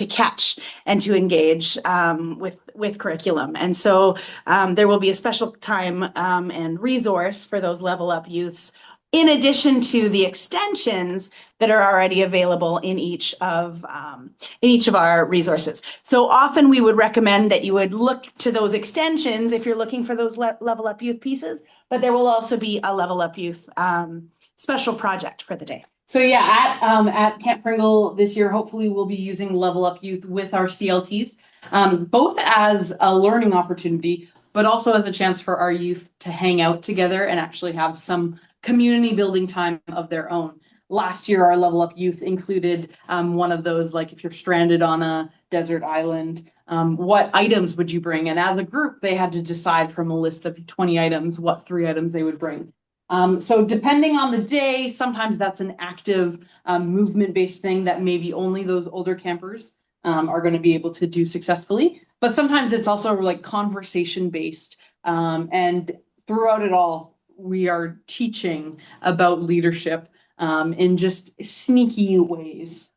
catch and to engage with curriculum. And so there will be a special time and resource for those level up youths, in addition to the extensions that are already available in each of our resources. So often we would recommend that you would look to those extensions if you're looking for those level up youth pieces, but there will also be a level up youth special project for the day. So yeah, at Camp Pringle this year, hopefully we'll be using Level Up Youth with our CLTs, both as a learning opportunity, but also as a chance for our youth to hang out together and actually have some community building time of their own. Last year, our Level Up Youth included one of those, like if you're stranded on a desert island, what items would you bring? And as a group, they had to decide from a list of 20 items, what 3 items they would bring. So depending on the day, sometimes that's an active movement-based thing that maybe only those older campers are going to be able to do successfully. But sometimes it's also like conversation-based. And throughout it all, we are teaching about leadership in just sneaky ways.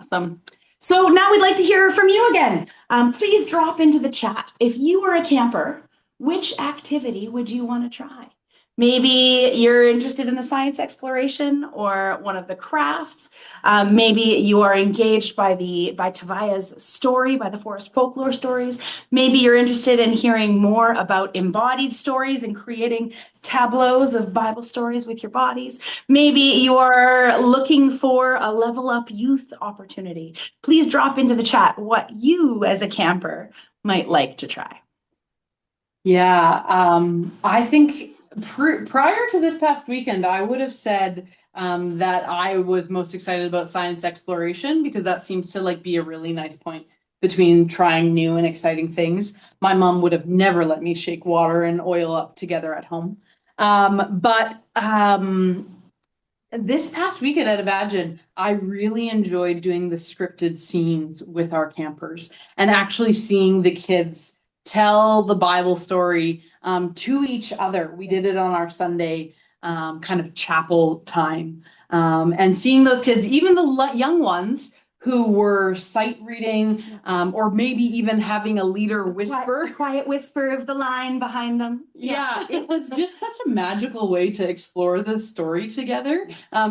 Awesome. So now we'd like to hear from you again. Please drop into the chat. If you were a camper, which activity would you want to try? Maybe you're interested in the science exploration or one of the crafts. Maybe you are engaged by Tavaya's story, by the forest folklore stories. Maybe you're interested in hearing more about embodied stories and creating tableaus of Bible stories with your bodies. Maybe you are looking for a level up youth opportunity. Please drop into the chat what you as a camper might like to try. Yeah, I think prior to this past weekend, I would have said that I was most excited about science exploration because that seems to like be a really nice point between trying new and exciting things. My mom would have never let me shake water and oil up together at home. But this past weekend at Imagine, I really enjoyed doing the scripted scenes with our campers and actually seeing the kids tell the Bible story to each other. We did it on our Sunday kind of chapel time. And seeing those kids, even the young ones who were sight reading or maybe even having a leader whisper. Quiet whisper of the line behind them. Yeah, it was just such a magical way to explore the story together.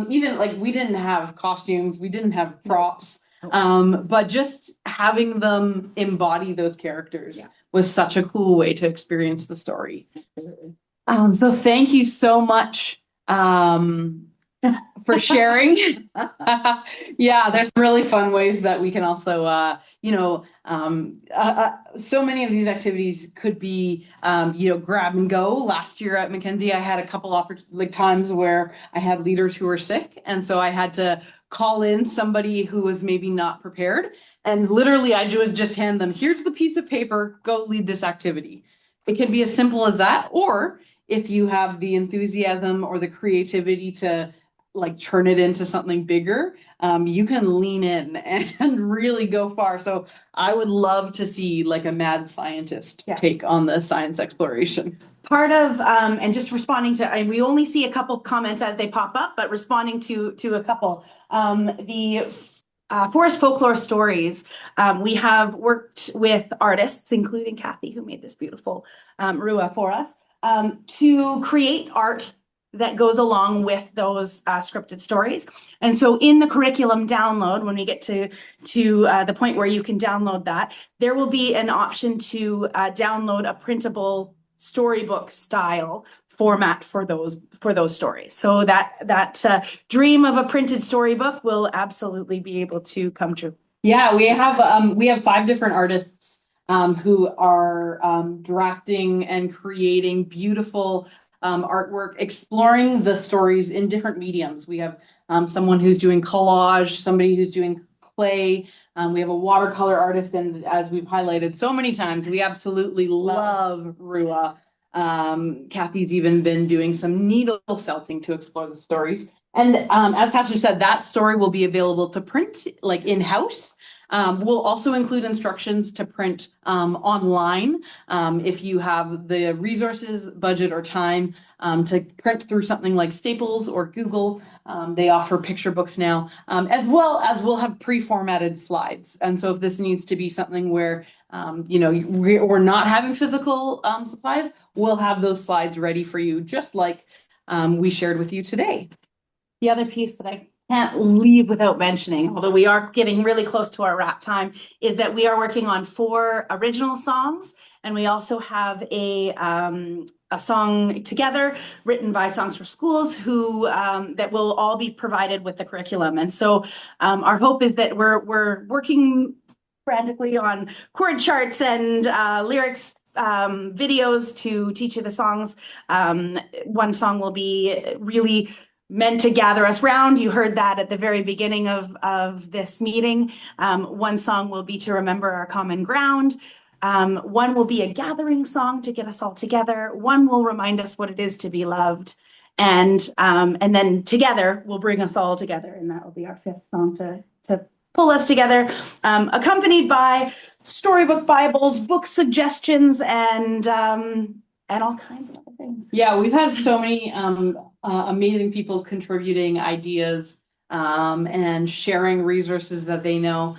Even like we didn't have costumes, we didn't have props, but just having them embody those characters. Yeah. Was such a cool way to experience the story. So thank you so much for sharing. Yeah, there's really fun ways that we can also, so many of these activities could be, grab and go. Last year at Mackenzie, I had a couple times where I had leaders who were sick. And so I had to call in somebody who was maybe not prepared. And literally, I would just hand them, here's the piece of paper, go lead this activity. It can be as simple as that. Or if you have the enthusiasm or the creativity to like turn it into something bigger, you can lean in and really go far. So I would love to see like a mad scientist take on the science exploration. Part of, and just responding to, we only see a couple comments as they pop up, but responding to a couple, the forest folklore stories. We have worked with artists, including Kathy, who made this beautiful rua for us, to create art that goes along with those scripted stories. And so in the curriculum download, when we get to the point where you can download that, there will be an option to download a printable storybook style format for those stories. So that dream of a printed storybook will absolutely be able to come true. Yeah, we have 5 different artists who are drafting and creating beautiful artwork, exploring the stories in different mediums. We have someone who's doing collage, somebody who's doing clay. We have a watercolor artist, and as we've highlighted so many times, we absolutely love Rua. Kathy's even been doing some needle felting to explore the stories. And as Pastor said, that story will be available to print like in-house. We'll also include instructions to print online if you have the resources, budget, or time to print through something like Staples or Google. They offer picture books now, as well as we'll have pre-formatted slides. And so if this needs to be something where we're not having physical supplies, we'll have those slides ready for you, just like we shared with you today. The other piece that I can't leave without mentioning, although we are getting really close to our wrap time, is that we are working on 4 original songs, and we also have a song together written by Songs for Schools who that will all be provided with the curriculum. And so our hope is that we're working frantically on chord charts and lyrics videos to teach you the songs. One song will be really meant to gather us round. You heard that at the very beginning of this meeting. One song will be to remember our common ground. One will be a gathering song to get us all together. One will remind us what it is to be loved. And then together we'll bring us all together. And that will be our 5th song to pull us together, accompanied by storybook Bibles, book suggestions, and all kinds of other things. Yeah, we've had so many amazing people contributing ideas and sharing resources that they know.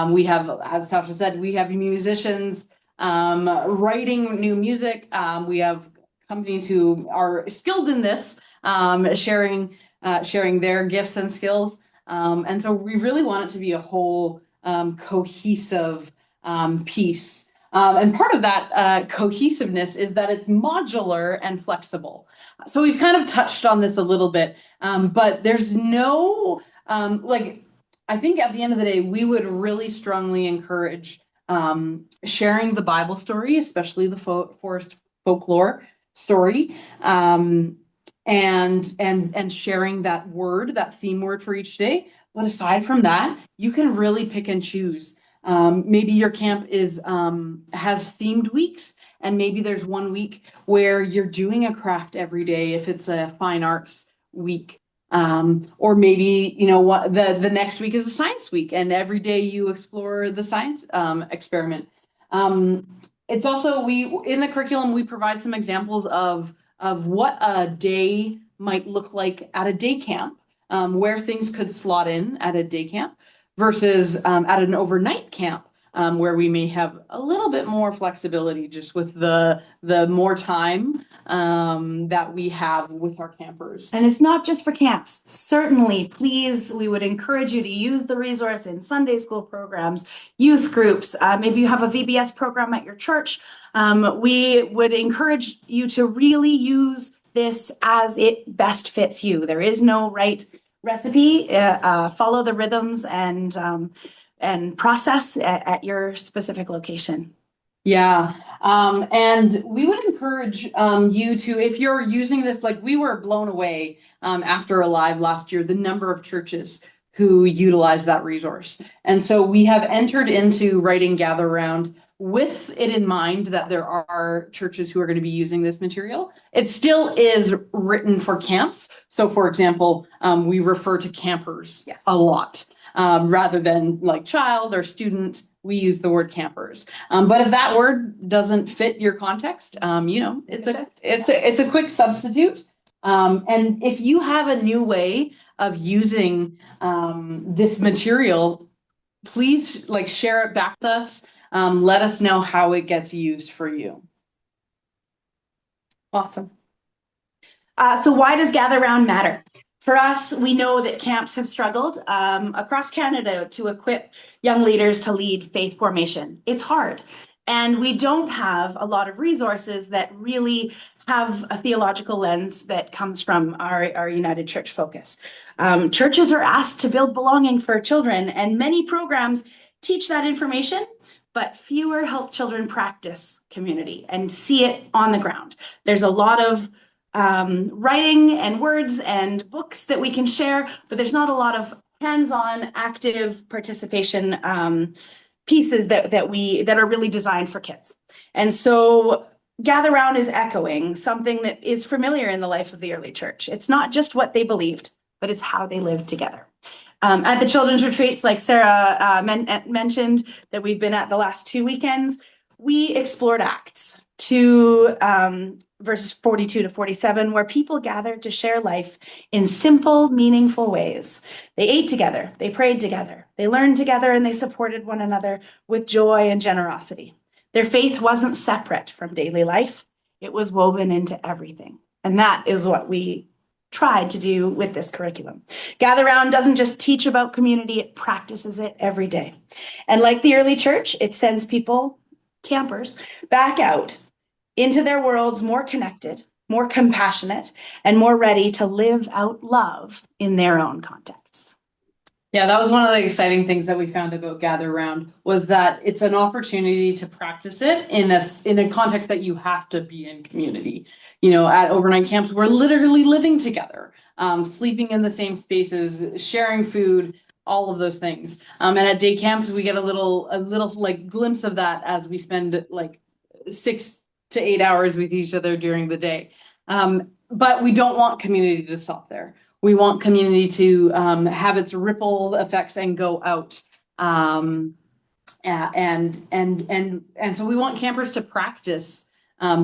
We have, as Tasha said, we have musicians writing new music. We have companies who are skilled in this, sharing their gifts and skills. And so we really want it to be a whole cohesive piece. And part of that cohesiveness is that it's modular and flexible. So we've kind of touched on this a little bit, but there's no, I think at the end of the day, we would really strongly encourage sharing the Bible story, especially the forest folklore story, and sharing that word, that theme word for each day. But aside from that, you can really pick and choose. Maybe your camp has themed weeks, and maybe there's one week where you're doing a craft every day if it's a fine arts week. Or maybe, the next week is a science week, and every day you explore the science experiment. It's also, in the curriculum, we provide some examples of what a day might look like at a day camp, where things could slot in at a day camp versus at an overnight camp, where we may have a little bit more flexibility just with the more time that we have with our campers. And it's not just for camps. Certainly, please, we would encourage you to use the resource in Sunday school programs, youth groups. Maybe you have a VBS program at your church. We would encourage you to really use this as it best fits you. There is no right recipe. Follow the rhythms and process at your specific location. Yeah. And we would encourage you to, if you're using this, like we were blown away after Alive last year, the number of churches who utilize that resource. And so we have entered into writing Gather Round with it in mind that there are churches who are going to be using this material. It still is written for camps. So for example, we refer to campers a lot. Rather than like child or student, we use the word campers. But if that word doesn't fit your context, it's a quick substitute. And if you have a new way of using this material, please share it back with us. Let us know how it gets used for you. Awesome. So why does Gather Round matter? For us, we know that camps have struggled across Canada to equip young leaders to lead faith formation. It's hard. And we don't have a lot of resources that really have a theological lens that comes from our United Church focus. Churches are asked to build belonging for children, and many programs teach that information, but fewer help children practice community and see it on the ground. There's a lot of writing and words and books that we can share, but there's not a lot of hands-on active participation pieces that are really designed for kids. And so Gather Round is echoing something that is familiar in the life of the early church. It's not just what they believed, but it's how they lived together. At the children's retreats, like Sarah mentioned, that we've been at the last 2 weekends, we explored Acts 2 verses 42 to 47, where people gathered to share life in simple, meaningful ways. They ate together, they prayed together, they learned together, and they supported one another with joy and generosity. Their faith wasn't separate from daily life. It was woven into everything. And that is what we tried to do with this curriculum. Gather Round doesn't just teach about community, it practices it every day. And like the early church, it sends people, campers, back out into their worlds more connected, more compassionate, and more ready to live out love in their own contexts. Yeah, that was one of the exciting things that we found about Gather Round, was that it's an opportunity to practice it in a context that you have to be in community. You know, at overnight camps, we're literally living together, sleeping in the same spaces, sharing food, all of those things. And at day camps, we get a little like glimpse of that as we spend like 6 to 8 hours with each other during the day. But we don't want community to stop there. We want community to have its ripple effects and go out. And so we want campers to practice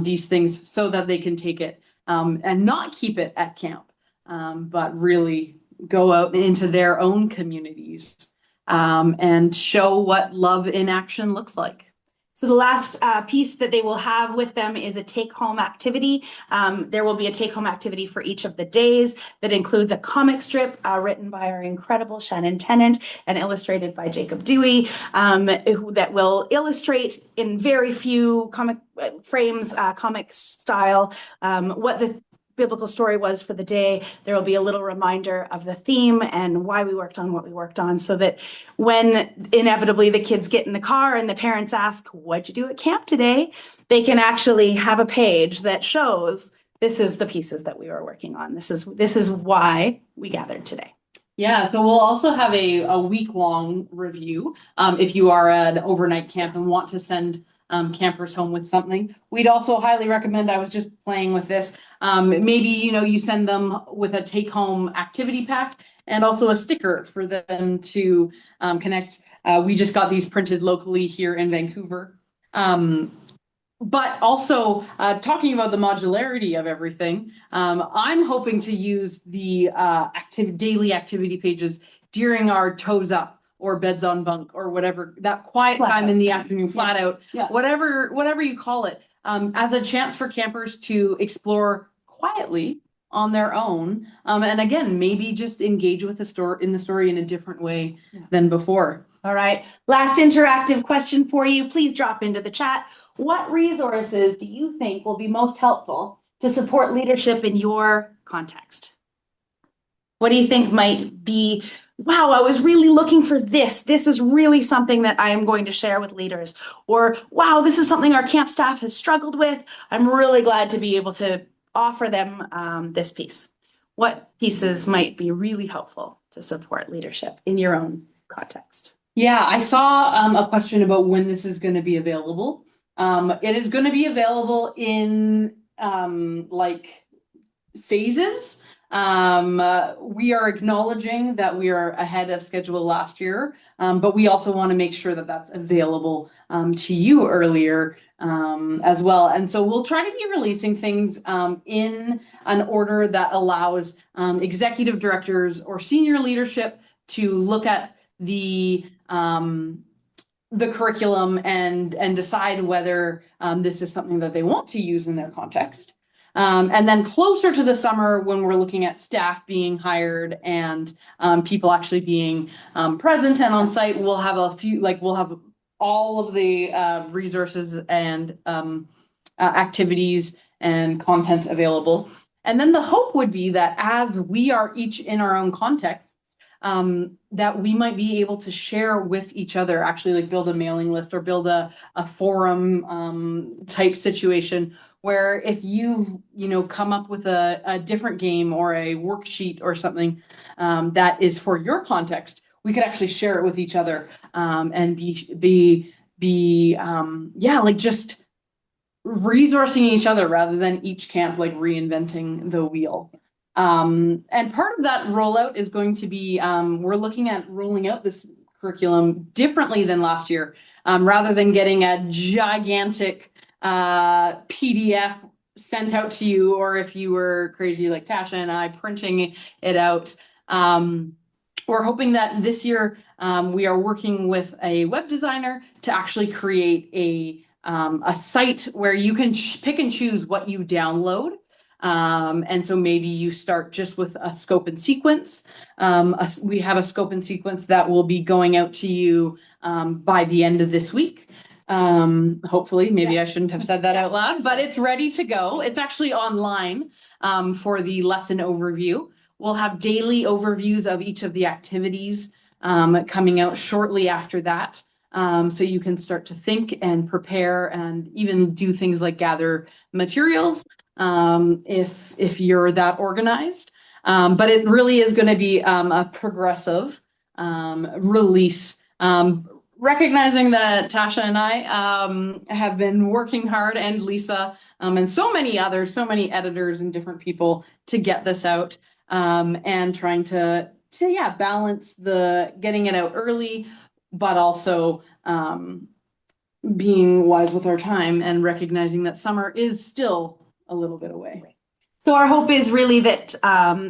these things so that they can take it and not keep it at camp, but really go out into their own communities and show what love in action looks like. So the last piece that they will have with them is a take-home activity. There will be a take-home activity for each of the days that includes a comic strip written by our incredible Shannon Tennant and illustrated by Jacob Dewey that will illustrate in very few comic frames, comic style, what the biblical story was for the day. There will be a little reminder of the theme and why we worked on what we worked on, so that when inevitably the kids get in the car and the parents ask, "What'd you do at camp today?" they can actually have a page that shows this is the pieces that we were working on. This is why we gathered today. Yeah, so we'll also have a week-long review if you are at an overnight camp and want to send campers home with something. We'd also highly recommend, I was just playing with this, maybe, you send them with a take-home activity pack and also a sticker for them to connect. We just got these printed locally here in Vancouver. But also talking about the modularity of everything, I'm hoping to use the daily activity pages during our toes up or beds on bunk or whatever, that quiet time in the afternoon, flat out, whatever you call it, as a chance for campers to explore quietly on their own. And again, maybe just engage with the story in a different way than before. All right. Last interactive question for you. Please drop into the chat. What resources do you think will be most helpful to support leadership in your context? What do you think might be, wow, I was really looking for this. This is really something that I am going to share with leaders. Or, wow, this is something our camp staff has struggled with. I'm really glad to be able to offer them this piece. What pieces might be really helpful to support leadership in your own context? Yeah, I saw a question about when this is going to be available. It is going to be available in like phases. We are acknowledging that we are ahead of schedule last year, but we also want to make sure that that's available to you earlier as well. And so we'll try to be releasing things in an order that allows executive directors or senior leadership to look at the curriculum and decide whether this is something that they want to use in their context. And then closer to the summer, when we're looking at staff being hired and people actually being present and on site, we'll have we'll have all of the resources and activities and content available. And then the hope would be that as we are each in our own context, that we might be able to share with each other, actually like build a mailing list or build a forum type situation where if you've come up with a different game or a worksheet or something that is for your context, we could actually share it with each other and like just resourcing each other rather than each camp like reinventing the wheel. And part of that rollout is going to be we're looking at rolling out this curriculum differently than last year. Rather than getting a gigantic PDF sent out to you, or if you were crazy like Tasha and I printing it out, we're hoping that this year we are working with a web designer to actually create a site where you can pick and choose what you download. And so maybe you start just with a scope and sequence. We have a scope and sequence that will be going out to you by the end of this week. Hopefully, maybe I shouldn't have said that out loud, but it's ready to go. It's actually online for the lesson overview. We'll have daily overviews of each of the activities coming out shortly after that. So you can start to think and prepare and even do things like gather materials if you're that organized. But it really is going to be a progressive release, recognizing that Tasha and I have been working hard, and Lisa and so many others, so many editors and different people to get this out and trying to balance the getting it out early, but also being wise with our time and recognizing that summer is still a little bit away. So our hope is really that,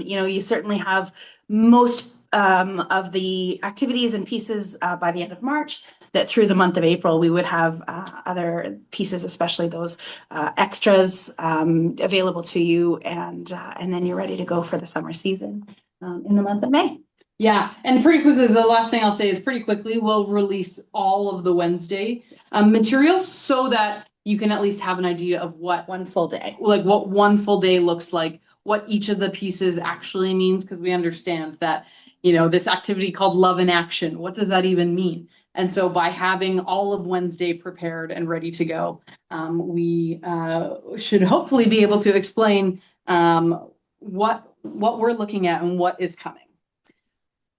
you certainly have most of the activities and pieces by the end of March, that through the month of April, we would have other pieces, especially those extras available to you. And then you're ready to go for the summer season in the month of May. Yeah, and pretty quickly, the last thing I'll say is pretty quickly, we'll release all of the Wednesday materials so that you can at least have an idea of what one full day looks like, what each of the pieces actually means, because we understand that, this activity called Love in Action, what does that even mean? And so by having all of Wednesday prepared and ready to go, we should hopefully be able to explain what we're looking at and what is coming.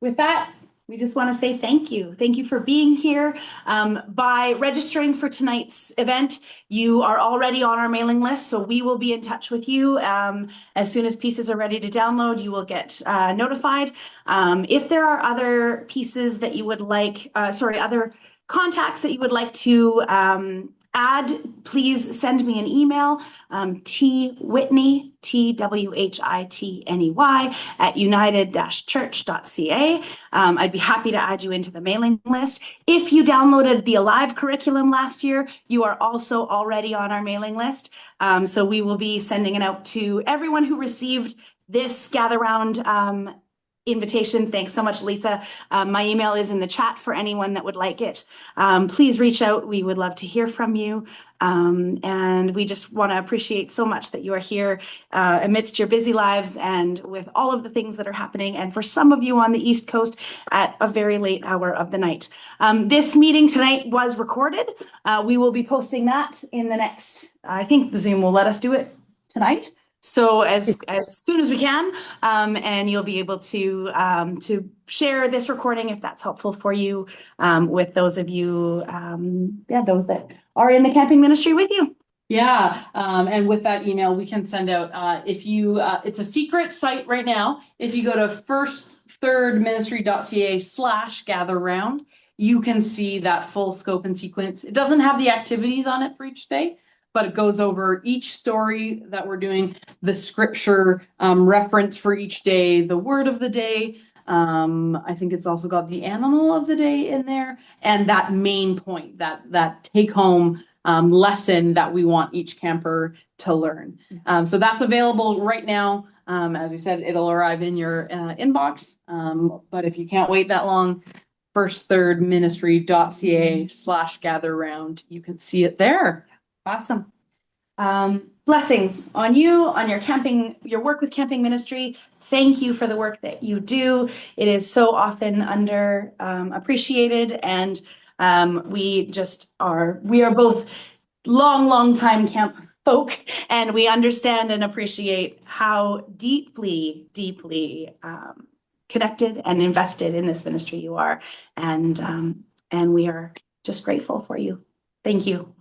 With that, we just want to say thank you. Thank you for being here. By registering for tonight's event, you are already on our mailing list, so we will be in touch with you. As soon as pieces are ready to download, you will get notified. If there are other pieces that you would like, other contacts that you would like to add, please send me an email, twhitney, TWHITNEY @united-church.ca. I'd be happy to add you into the mailing list. If you downloaded the Alive curriculum last year, you are also already on our mailing list. So we will be sending it out to everyone who received this Gather Round invitation. Thanks so much, Lisa. My email is in the chat for anyone that would like it. Please reach out. We would love to hear from you. And we just want to appreciate so much that you are here amidst your busy lives and with all of the things that are happening. And for some of you on the East Coast at a very late hour of the night. This meeting tonight was recorded. We will be posting that in the next, I think Zoom will let us do it tonight. So as soon as we can, and you'll be able to share this recording if that's helpful for you with those of you, those that are in the camping ministry with you. Yeah, and with that email, we can send out, it's a secret site right now. If you go to firstthirdministry.ca/gatherround, you can see that full scope and sequence. It doesn't have the activities on it for each day, but it goes over each story that we're doing, the scripture reference for each day, the word of the day. I think it's also got the animal of the day in there, and that main point, that take home lesson that we want each camper to learn. So that's available right now. As we said, it'll arrive in your inbox. But if you can't wait that long, firstthirdministry.ca/gatherround, you can see it there. Awesome. Blessings on you, on your work with camping ministry. Thank you for the work that you do. It is so often under appreciated, and we are both long time camp folk, and we understand and appreciate how deeply, deeply connected and invested in this ministry you are. And we are just grateful for you. Thank you.